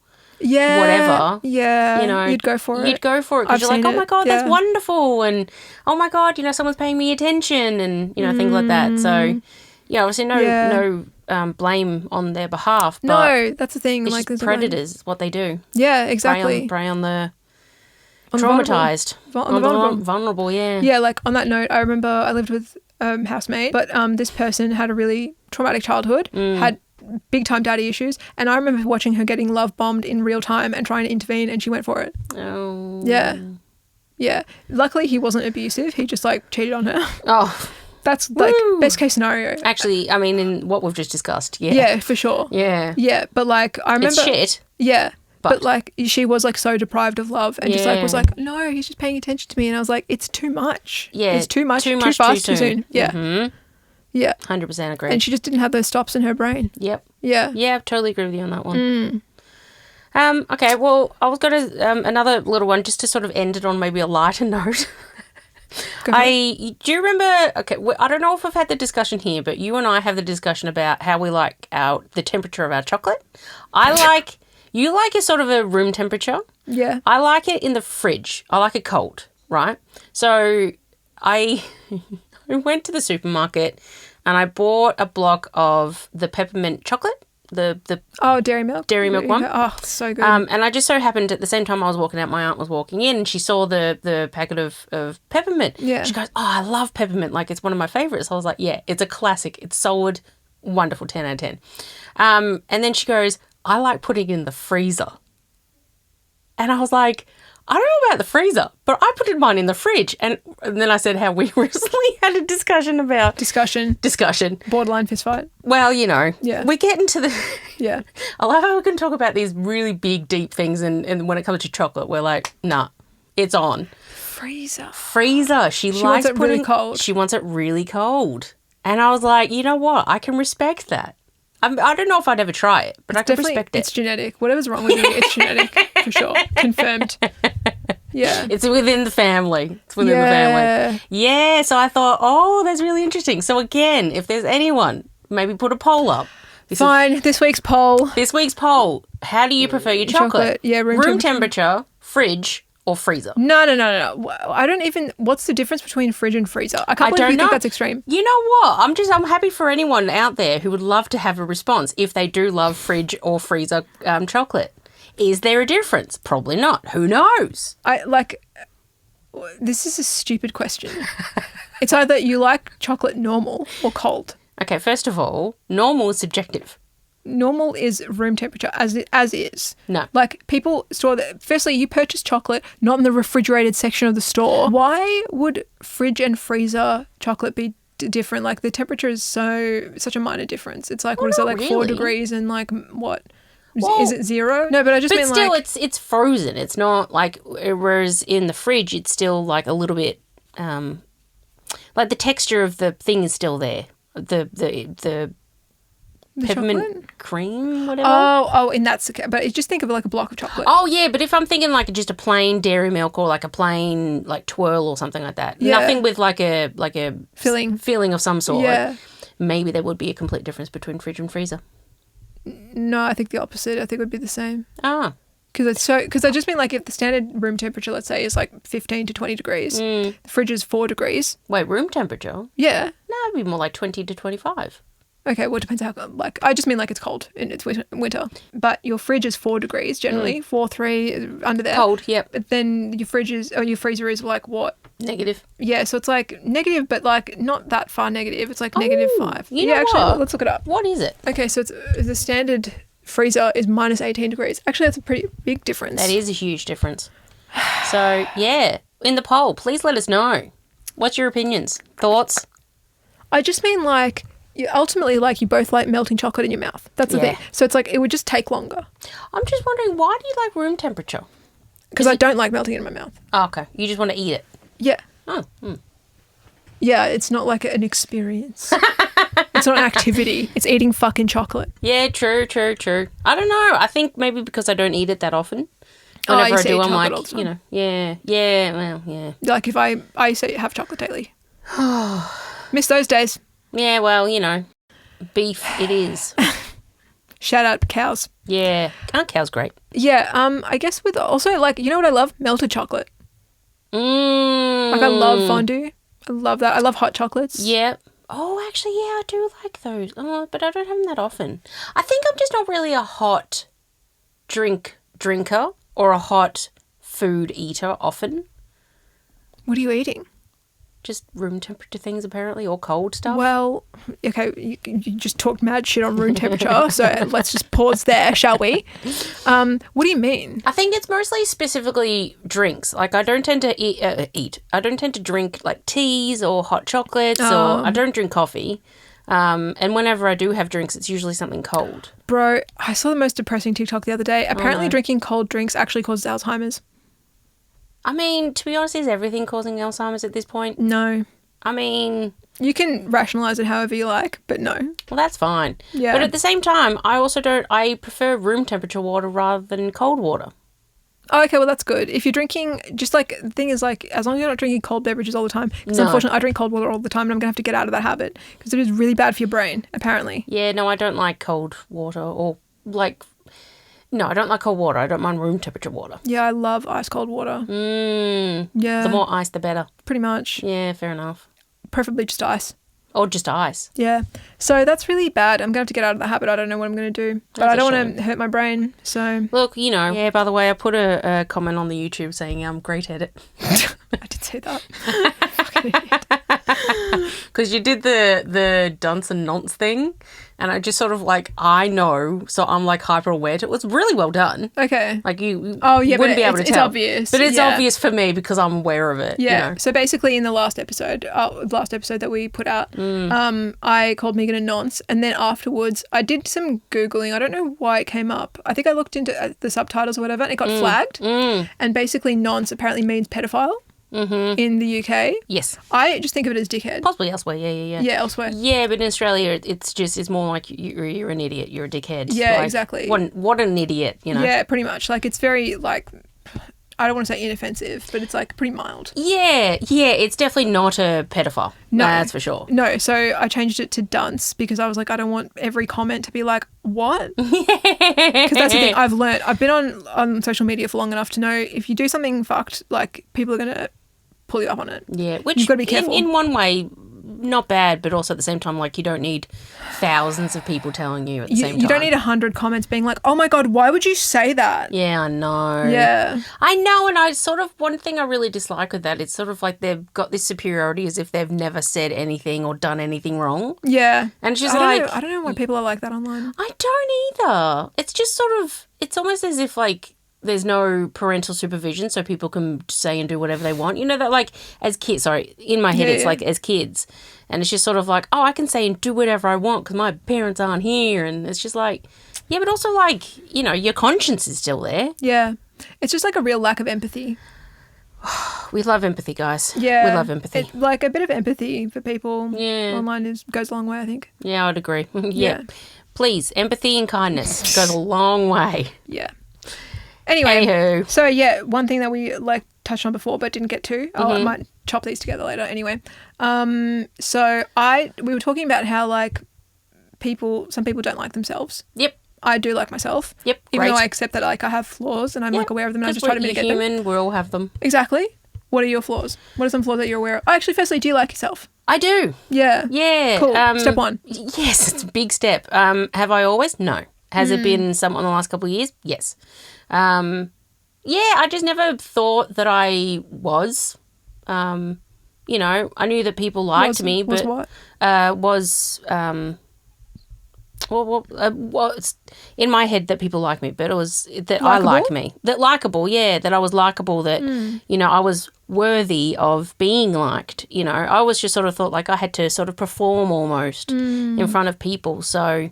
Yeah. whatever, Yeah. you know, You'd go for it. You'd go for it I've because you're like, seen oh my it. God, Yeah. that's wonderful. And oh my God, you know, someone's paying me attention and, you know, things like that. So, yeah, obviously no blame on their behalf. But No, that's the thing. it's Like, just there's a blame. predators, what they do. Yeah, exactly. Prey on the On the traumatized. On the vulnerable. Vulnerable, yeah. Yeah, like on that note, I remember I lived with a housemate, but this person had a really traumatic childhood, had big time daddy issues, and I remember watching her getting love bombed in real time and trying to intervene, and she went for it. Oh. Yeah. Yeah. Luckily, he wasn't abusive. He just like cheated on her. Oh. That's like Woo. best case scenario. Actually, I mean, in what we've just discussed, yeah. Yeah, for sure. Yeah. Yeah, but like I remember. It's shit. Yeah. But- But like she was like so deprived of love and just like was Yeah. like, no, he's just paying attention to me. And I was like, it's too much. Yeah, It's too much. too Too much, fast, too too soon. soon. Yeah. Mm-hmm. Yeah. 100% agree. And she just didn't have those stops in her brain. Yep. Yeah. Yeah, totally agree with you on that one. Okay, well, I was going to another little one just to sort of end it on maybe a lighter note. Go for it. Do you remember? Okay, I don't know if I've had the discussion here, but you and I have the discussion about how we like the temperature of our chocolate. You like it sort of a room temperature. Yeah. I like it in the fridge. I like it cold, right? So I went to the supermarket and I bought a block of the peppermint chocolate, the Oh, dairy milk. Dairy milk one. Oh, so good. and I just so happened at the same time I was walking out, my aunt was walking in and she saw the packet of peppermint. Yeah. She goes, oh, I love peppermint. Like, it's one of my favourites. I was like, yeah, it's a classic. It's solid, wonderful, 10 out of 10. And then she goes, I like putting it in the freezer. And I was like, I don't know about the freezer, but I put mine in the fridge. And then I said how we recently had a discussion about... Discussion. Borderline fist fight. Well, you know, Yeah. we get into the... Yeah. I love how we can talk about these really big, deep things and when it comes to chocolate, we're like, nah, it's on. Freezer. Freezer. She likes wants it really putting... cold. She wants it really cold. And I was like, you know what? I can respect that. I don't know if I'd ever try it, but I can respect it. It's genetic. Whatever's wrong with you, it's genetic for sure. Confirmed. Yeah. It's within the family. It's within the family. Yeah, so I thought, oh, that's really interesting. So again, if there's anyone, maybe put a poll up. Fine. This week's poll. This week's poll. How do you prefer your chocolate? Yeah, room temperature, fridge, or freezer? No. I don't even... What's the difference between fridge and freezer? I can't believe you think that's extreme. You know what? I'm happy for anyone out there who would love to have a response if they do love fridge or freezer chocolate. Is there a difference? Probably not. Who knows? This is a stupid question. It's either you like chocolate normal or cold. Okay, first of all, normal is subjective. normal is room temperature as is. No. Like, people store that. Firstly, you purchase chocolate not in the refrigerated section of the store. Why would fridge and freezer chocolate be different? Like, the temperature is such a minor difference. It's like, Well, what is it, not like 4 really. degrees and like what? Well, is it 0? No, but I just But mean still, like it's frozen. It's not like, whereas in the fridge, it's still like a little bit, like the texture of the thing is still there. The peppermint chocolate? cream, whatever. Oh, in that's okay. But just think of it like a block of chocolate. Oh, yeah, but if I'm thinking like just a plain dairy milk or like a plain like twirl or something like that, Yeah. nothing with like a Filling. of some sort. Yeah. Maybe there would be a complete difference between fridge and freezer. No, I think the opposite. I think it would be the same. Ah, Because I just mean like if the standard room temperature, let's say, is like 15 to 20 degrees, the fridge is 4 degrees. wait, room temperature? Yeah. No, it'd be more like 20 to 25. Okay, well, it depends how, like, I just mean like it's cold and it's winter. But your fridge is 4 degrees generally, 4, 3, under there. Cold, yep. But then your freezer is like what? Negative. Yeah, so it's like negative, but like not that far negative. It's like Oh, -5. you know actually, what? let's look it up. What is it? Okay, so it's the standard freezer is -18 degrees. Actually, that's a pretty big difference. That is a huge difference. So, yeah, in the poll, please let us know. What's your opinions? Thoughts? I just mean like you ultimately like you both like melting chocolate in your mouth. That's the Yeah. thing. So it's like it would just take longer I'm just wondering, why do you like room temperature? because I don't like melting it in my mouth. Oh, okay. You just want to eat it. Yeah. Oh, Yeah, it's not like an experience. It's not an activity. It's eating fucking chocolate. yeah, true. I don't know. I think maybe because I don't eat it that often. Oh, I Whenever I used to do, eat I'm chocolate all like, the you time. know, yeah. Like if I used to have chocolate daily. Miss those days. Yeah, well, you know, beef it is. Shout out cows. Yeah. Aren't cows great? Yeah, I guess with also like you know what I love? Melted chocolate. Like I love fondue. I love that. I love hot chocolates. Yeah. Oh, actually, yeah, I do like those. Oh, but I don't have them that often. I think I'm just not really a hot drinker or a hot food eater often. What are you eating? Just room temperature things, apparently, or cold stuff. Well, okay, you just talked mad shit on room temperature, so let's just pause there, shall we? What do you mean? I think it's mostly specifically drinks. Like, I don't tend to eat. I don't tend to drink, like, teas or hot chocolates, or I don't drink coffee. And whenever I do have drinks, it's usually something cold. Bro, I saw the most depressing TikTok the other day. Apparently drinking cold drinks actually causes Alzheimer's. I mean, to be honest, is everything causing Alzheimer's at this point? No. I mean, You can rationalise it however you like, but no. well, that's fine. Yeah. But at the same time, I prefer room temperature water rather than cold water. Oh, okay, well, that's good. If you're drinking, just like, the thing is, like, as long as you're not drinking cold beverages all the time, because No. unfortunately I drink cold water all the time and I'm going to have to get out of that habit because it is really bad for your brain, apparently. Yeah, no, I don't like cold water or like, no, I don't like cold water. I don't mind room temperature water. Yeah, I love ice cold water. Yeah. The more ice, the better. Pretty much. Yeah, fair enough. Preferably just ice. Or just ice. Yeah. So that's really bad. I'm going to have to get out of the habit. I don't know what I'm going to do. But That's I a don't shame. want to hurt my brain. So Look, you know. Yeah, by the way, I put a comment on the YouTube saying I'm great at it. I did say that. Fucking idiot. Because you did the dunce and nonce thing. And I just sort of like, I know. So I'm like hyper aware. It was really well done. Okay. Like you Oh, yeah, wouldn't but be able to it's tell. obvious. But it's Yeah. obvious for me because I'm aware of it. Yeah. You know? So basically, in the last episode that we put out, I called Megan a nonce, and then afterwards, I did some googling. I don't know why it came up. I think I looked into the subtitles or whatever, and it got flagged. And basically, nonce apparently means pedophile in the UK. Yes. I just think of it as dickhead. Possibly elsewhere. Yeah. Yeah, elsewhere. Yeah, but in Australia, it's more like you're an idiot. You're a dickhead. Yeah, Like, exactly. What an idiot, you know? Yeah, pretty much. Like, it's very like, I don't want to say inoffensive, but it's like pretty mild. Yeah, it's definitely not a pedophile. No. That's for sure. No, so I changed it to dunce because I was like, I don't want every comment to be like, what? Because that's the thing I've learned. I've been on social media for long enough to know if you do something fucked, like people are going to pull you up on it. Yeah, which You've gotta be careful. In one way, not bad, but also at the same time, like, you don't need thousands of people telling you at the same time. You don't need 100 comments being like, oh my God, why would you say that? Yeah, I know. Yeah. I know, and I sort of, one thing I really dislike with that, it's sort of like they've got this superiority as if they've never said anything or done anything wrong. Yeah. And it's just I like... I don't know why people are like that online. I don't either. It's just sort of, it's almost as if, like, there's no parental supervision, so people can say and do whatever they want. You know, that, like, as kids, sorry, in my head, it's like as kids. And it's just sort of like, oh, I can say and do whatever I want because my parents aren't here. And it's just like, yeah, but also, like, you know, your conscience is still there. Yeah. It's just like a real lack of empathy. We love empathy, guys. Yeah. We love empathy. Like a bit of empathy for people Yeah. online goes a long way, I think. Yeah, I'd agree. Yeah. Please, empathy and kindness goes a long way. Yeah. Anyway, Anywho. so yeah, one thing that we like touched on before but didn't get to. I might chop these together later. Anyway, so we were talking about how like some people don't like themselves. Yep. I do like myself. Yep. Even great. though I accept that like I have flaws and I'm like aware of them and I just try to mitigate them. Human, we all have them. Exactly. What are your flaws? What are some flaws that you're aware of? Oh, actually, firstly, do you like yourself? I do. Yeah. Yeah. Cool. Step one. Yes, it's a big step. Have I always? No. Has it been some on the last couple of years? Yes. Yeah, I just never thought that I was. You know, I knew that people liked me, but was in my head that people like me, but it was that Likeable? I like me. That likable, yeah, that I was likable, that, you know, I was worthy of being liked. You know, I always just sort of thought like I had to sort of perform almost in front of people. So,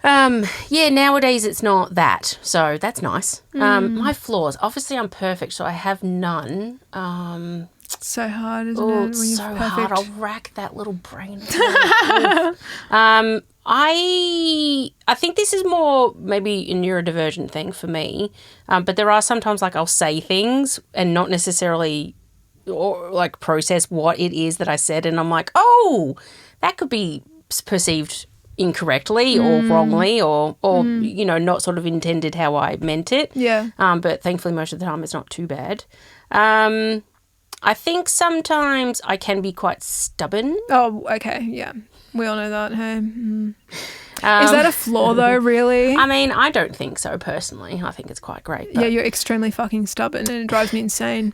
yeah, nowadays it's not that. So that's nice. My flaws, obviously I'm perfect, so I have none. It's so hard, isn't Oh, it? it's When you're so perfect. hard. I'll rack that little brain. I think this is more maybe a neurodivergent thing for me, but there are sometimes like I'll say things and not necessarily or like process what it is that I said, and I'm like, oh, that could be perceived incorrectly or wrongly or you know, not sort of intended how I meant it. Yeah. But thankfully most of the time it's not too bad. I think sometimes I can be quite stubborn. Oh, okay. Yeah. We all know that. Hey. Is that a flaw though, really? I mean, I don't think so personally. I think it's quite great. Yeah, you're extremely fucking stubborn and it drives me insane.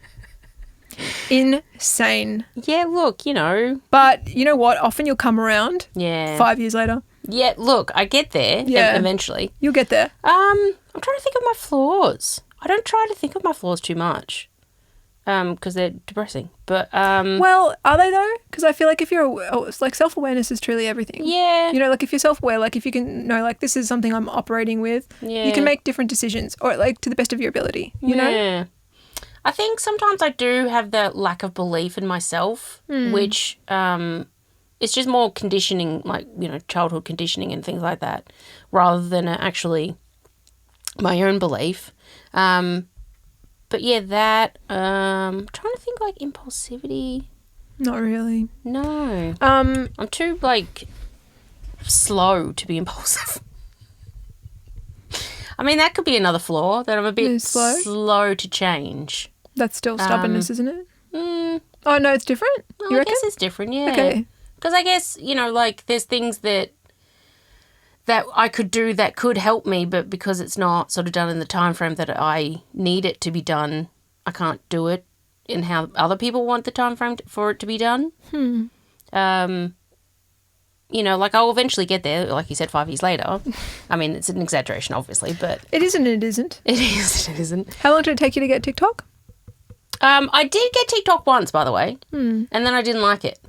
Insane. Yeah, look, you know. But you know what? Often you'll come around. Yeah. 5 years later. Yeah, look, I get there eventually. You'll get there. I'm trying to think of my flaws. I don't try to think of my flaws too much. Because they're depressing. But well, are they though? Because I feel like if it's like self-awareness is truly everything. Yeah. You know, like if you're self-aware, like if you can know, like this is something I'm operating with, Yeah. you can make different decisions, or like to the best of your ability. You know. Yeah. I think sometimes I do have that lack of belief in myself, which it's just more conditioning, like, you know, childhood conditioning and things like that, rather than actually my own belief. But yeah, that I'm trying to think like impulsivity. Not really. No. I'm too like slow to be impulsive. I mean, that could be another flaw, that I'm a bit slow to change. That's still stubbornness, isn't it? Oh no, it's different. I guess it's different, yeah. Okay. Because I guess, you know, like there's things that I could do that could help me, but because it's not sort of done in the time frame that I need it to be done, I can't do it in how other people want the time frame for it to be done. You know, like I'll eventually get there, like you said, 5 years later. I mean, it's an exaggeration, obviously, but... It isn't, it isn't. It is, it isn't. How long did it take you to get TikTok? I did get TikTok once, by the way, and then I didn't like it.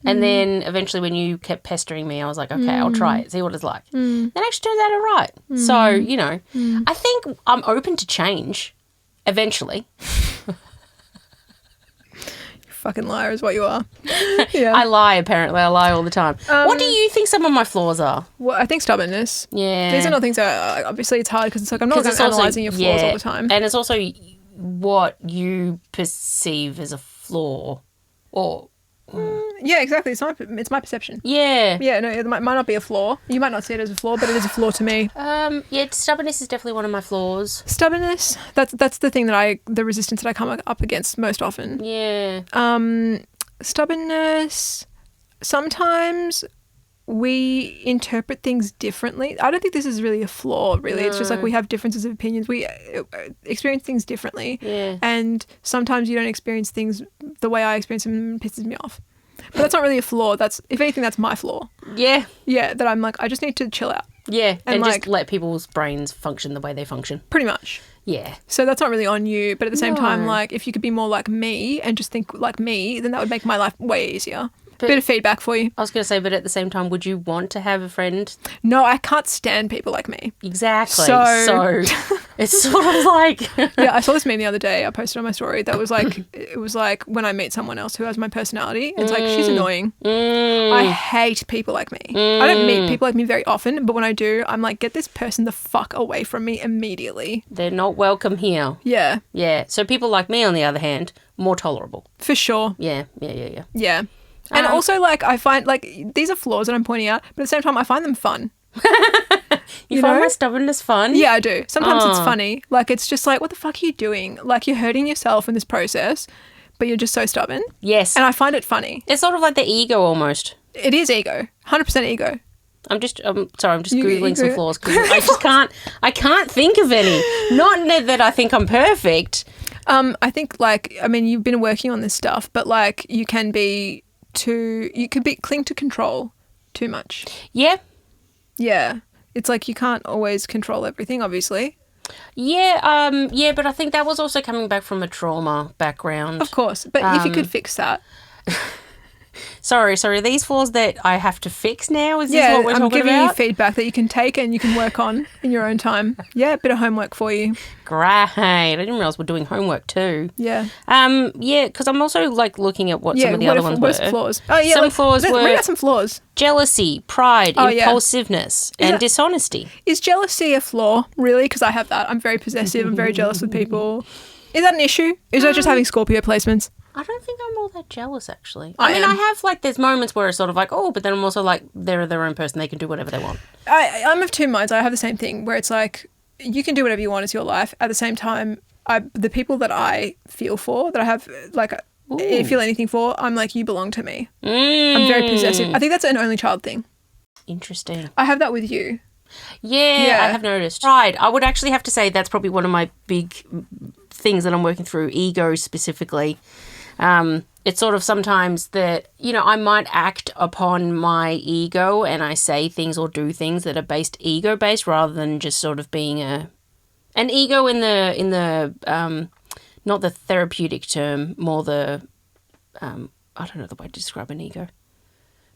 And then eventually when you kept pestering me, I was like, okay, I'll try it, see what it's like. Then it actually turns out all right. So, you know, I think I'm open to change eventually. Fucking liar is what you are. Yeah. I lie, apparently. I lie all the time. What do you think some of my flaws are? Well, I think stubbornness. Yeah. These are not things that, obviously it's hard because it's like I'm not analysing your flaws all the time. And it's also what you perceive as a flaw or... Yeah, exactly. It's my perception. Yeah. Yeah, no, it might not be a flaw. You might not see it as a flaw, but it is a flaw to me. Yeah, stubbornness is definitely one of my flaws. Stubbornness, that's the thing the resistance that I come up against most often. Yeah. Stubbornness, sometimes we interpret things differently. I don't think this is really a flaw, really. No. It's just like we have differences of opinions. We experience things differently. Yeah. And sometimes you don't experience things the way I experience them, and it pisses me off. But that's not really a flaw. That's, if anything, that's my flaw. Yeah. Yeah, that I'm like, I just need to chill out. Yeah, and like, just let people's brains function the way they function. Pretty much. Yeah. So that's not really on you, but at the same time, like, if you could be more like me and just think like me, then that would make my life way easier. Bit of feedback for you. I was going to say, but at the same time, would you want to have a friend? No, I can't stand people like me. Exactly. So it's sort of like... Yeah, I saw this meme the other day. I posted on my story that was like, it was like when I meet someone else who has my personality, it's like, she's annoying. I hate people like me. I don't meet people like me very often, but when I do, I'm like, get this person the fuck away from me immediately. They're not welcome here. Yeah. Yeah. So people like me, on the other hand, more tolerable. For sure. Yeah. Yeah. And also, like, I find, like, these are flaws that I'm pointing out, but at the same time, I find them fun. You find my stubbornness fun? Yeah, I do. Sometimes it's funny. Like, it's just like, what the fuck are you doing? Like, you're hurting yourself in this process, but you're just so stubborn. Yes. And I find it funny. It's sort of like the ego almost. It is ego. 100% ego. I'm just Googling some flaws because I can't think of any. Not that I think I'm perfect. I think, like, I mean, you've been working on this stuff, but, like, you could cling to control too much. Yeah. Yeah. It's like you can't always control everything, obviously. Yeah, but I think that was also coming back from a trauma background. Of course. But if you could fix that. Sorry, these flaws that I have to fix now? Is this what we're talking about? I'm giving you feedback that you can take and you can work on in your own time. Yeah, a bit of homework for you. Great. I didn't realise we're doing homework too. Yeah. Yeah, because I'm also like looking at what some of the other ones were. Flaws? Oh, yeah. Some flaws were... We got some flaws. Jealousy, pride, impulsiveness, and dishonesty. Is jealousy a flaw, really? Because I have that. I'm very possessive. I'm very jealous with people. Is that an issue? Is that just having Scorpio placements? I don't think I'm all that jealous, actually. I mean, I have, like, there's moments where it's sort of like, oh, but then I'm also like, they're their own person. They can do whatever they want. I'm of two minds. I have the same thing where it's like, you can do whatever you want. It's your life. At the same time, the people that I feel for, that I have, like, feel anything for, I'm like, you belong to me. I'm very possessive. I think that's an only child thing. Interesting. I have that with you. Yeah, I have noticed. Pride. I would actually have to say that's probably one of my big things that I'm working through, ego specifically. It's sort of sometimes that, you know, I might act upon my ego and I say things or do things that are ego-based rather than just sort of being an ego in the not the therapeutic term, more the, I don't know the way to describe an ego.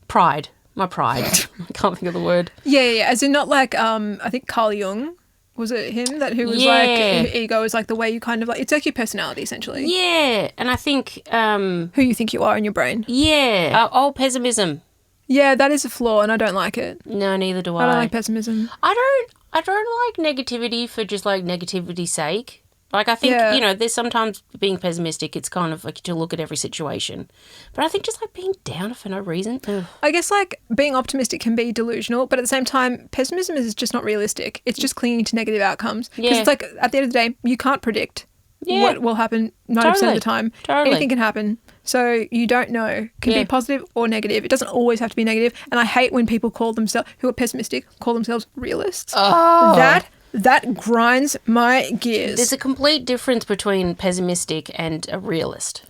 Pride. My pride. I can't think of the word. Yeah. As in not like, I think Carl Jung, was it him who was like, ego is like the way you kind of like, it's like your personality essentially. Yeah. And I think... who you think you are in your brain. Yeah. Pessimism. Yeah, that is a flaw and I don't like it. No, neither do I. I don't like pessimism. I don't like negativity for just like negativity's sake. Like, I think, you know, there's sometimes being pessimistic, it's kind of like to look at every situation. But I think just like being down for no reason. Ugh. I guess like being optimistic can be delusional, but at the same time, pessimism is just not realistic. It's just clinging to negative outcomes. Because it's like, at the end of the day, you can't predict what will happen 90% of the time. Totally. Anything can happen. So you don't know. It can be positive or negative. It doesn't always have to be negative. And I hate when people who are pessimistic, call themselves realists. Oh. That grinds my gears. There's a complete difference between pessimistic and a realist.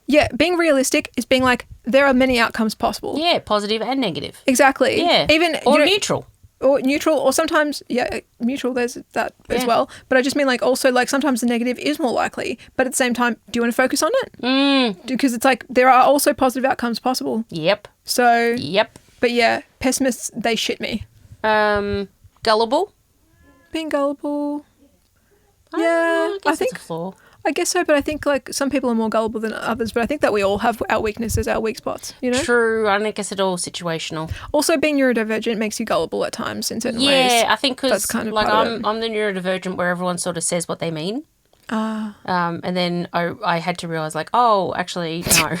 Yeah, being realistic is being like, there are many outcomes possible. Yeah, positive and negative. Exactly. Yeah. Neutral. Or neutral, or sometimes, neutral, there's that as well. But I just mean like also like sometimes the negative is more likely. But at the same time, do you want to focus on it? Because it's like there are also positive outcomes possible. Yep. So. Yep. But yeah, pessimists, they shit me. Gullible? Being gullible. I think it's a flaw. I guess so, but I think like some people are more gullible than others, but I think that we all have our weaknesses, our weak spots, you know? True. I don't guess it's all situational. Also, being neurodivergent makes you gullible at times in certain ways. Yeah, I think because kind of like I'm the neurodivergent where everyone sort of says what they mean. And then I had to realise like, oh, actually, no.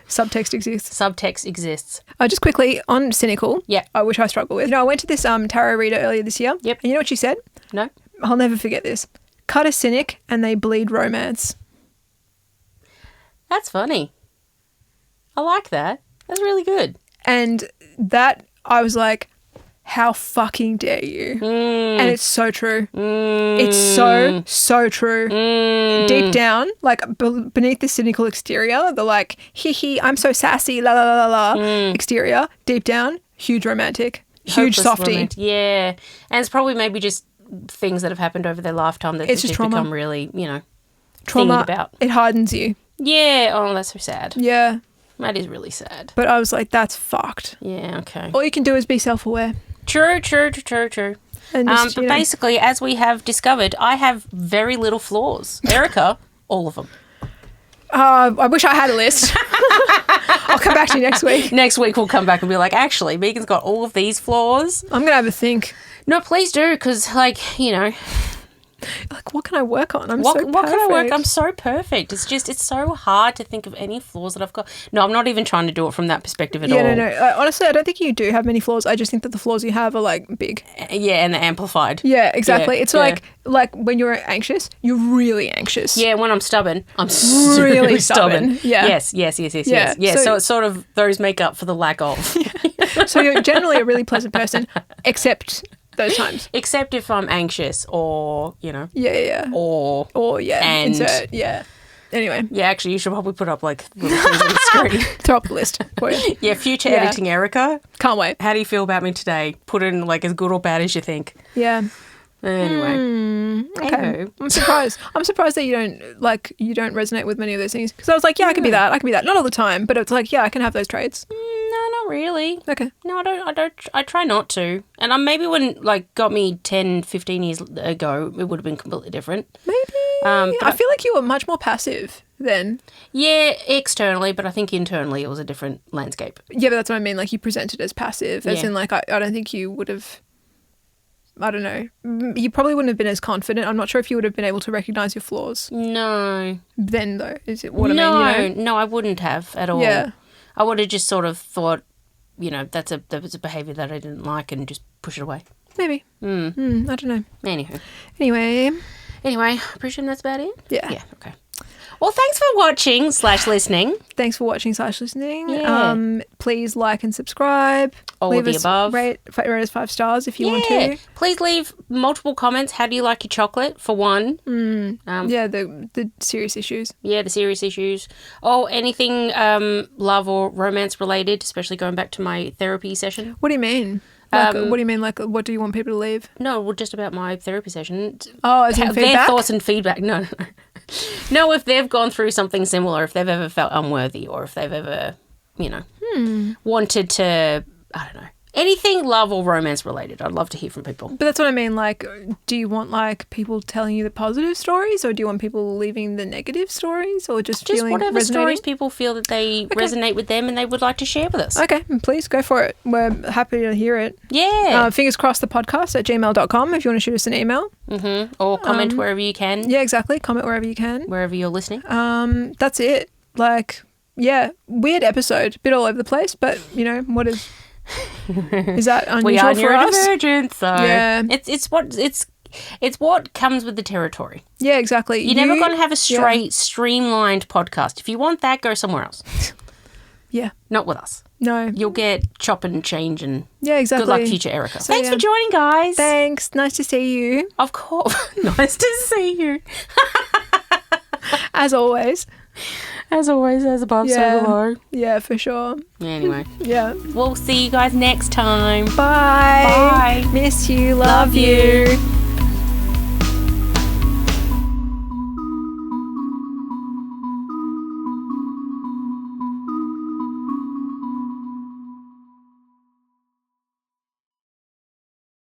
Subtext exists. Subtext exists. Just quickly, on cynical, which I struggle with. You know, I went to this tarot reader earlier this year. Yep. And you know what she said? No. I'll never forget this. Cut a cynic and they bleed romance. That's funny. I like that. That's really good. And that, I was like, how fucking dare you? And it's so true. It's so true. Deep down, like beneath the cynical exterior, the like, hee, I'm so sassy, la la la la la exterior, deep down, huge romantic, huge Hopeless softie. Yeah. And it's probably maybe just things that have happened over their lifetime that It's they've just just trauma. become really, Trauma, thinking about. it hardens you. Yeah. Oh, that's so sad. Yeah. That is really sad. But I was like, that's fucked. Yeah, okay. All you can do is be self-aware. True. And just, But basically, as we have discovered, I have very little flaws. Erica, all of them. I wish I had a list. I'll come back to you next week. Next week we'll come back and be like, actually, Megan's got all of these flaws. I'm going to have a think. No, please do, because, like, Like, what can I work on? what can I work? I'm so perfect. It's so hard to think of any flaws that I've got. No, I'm not even trying to do it from that perspective at all. Yeah, no. Honestly, I don't think you do have many flaws. I just think that the flaws you have are, like, big. Yeah, and they're amplified. Yeah, exactly. Yeah, it's yeah. like when you're anxious, you're really anxious. Yeah, when I'm stubborn, I'm Really really stubborn. Yeah. Yes. Yeah, Yeah, so it's sort of those make up for the lack of. So you're generally a really pleasant person, except those times. Except if I'm anxious or, Yeah. or yeah. and- Insert, yeah. Anyway, yeah, actually, you should probably put up, like, little things on the screen. throw up the list for you. Yeah, future Yeah. editing Erica. Can't wait. How do you feel about me today? Put in, like, as good or bad as you think. Yeah. Anyway. Okay. Anywho. I'm surprised. I'm surprised that you don't resonate with many of those things. Because I was like, yeah, I can be that. Not all the time, but it's like, yeah, I can have those traits. No, not really. Okay. No, I don't. I try not to. And maybe when, like, got me 10, 15 years ago, it would have been completely different. Maybe. But I feel like you were much more passive then. Yeah, externally, but I think internally it was a different landscape. Yeah, but that's what I mean. Like, you presented as passive, as Yeah. in, like, I don't think you would have. I don't know. You probably wouldn't have been as confident. I'm not sure if you would have been able to recognize your flaws No. then, though. Is it what I mean? No, I wouldn't have at all. Yeah. I would have just sort of thought, that was a behaviour that I didn't like and just push it away. Maybe. I don't know. Anywho. Anyway. I presume that's about it? Yeah. Yeah, okay. Well, thanks for watching / listening. Thanks for watching / listening. Yeah. Please like and subscribe. All Leave of the us above. Rate us 5 stars if you want to. Please leave multiple comments. How do you like your chocolate, for one? Yeah, the serious issues. Yeah, the serious issues. Oh, anything love or romance related, especially going back to my therapy session. What do you mean? Like, what do you mean? Like, what do you want people to leave? No, well, just about my therapy session. Oh, as in Their feedback? thoughts and feedback. No. No, if they've gone through something similar, if they've ever felt unworthy, or if they've ever, wanted to, I don't know, anything love or romance related. I'd love to hear from people. But that's what I mean. Like, do you want, like, people telling you the positive stories, or do you want people leaving the negative stories, or just feeling whatever resonating? stories people feel that they resonate with them and they would like to share with us. Okay, please go for it. We're happy to hear it. Yeah. fingerscrossedthepodcast@gmail.com if you want to shoot us an email. Or comment wherever you can, Yeah, exactly. Comment wherever you can. wherever you're listening. That's it. Like, yeah, weird episode, bit all over the place, but what is that unusual We are for us? neurodivergent, so Yeah. it's what comes with the territory. Yeah, exactly. You're never going to have a straight, streamlined podcast. If you want that, go somewhere else. Yeah. Not with us. No. You'll get chop and change and Yeah, exactly. good luck, future Erica. So, Thanks yeah. for joining, guys. Thanks. Nice to see you. Of course. Nice to see you. As always. As always, as above, so below. Yeah, for sure. Anyway, Yeah. we'll see you guys next time. Bye. Bye. Miss you. Love you.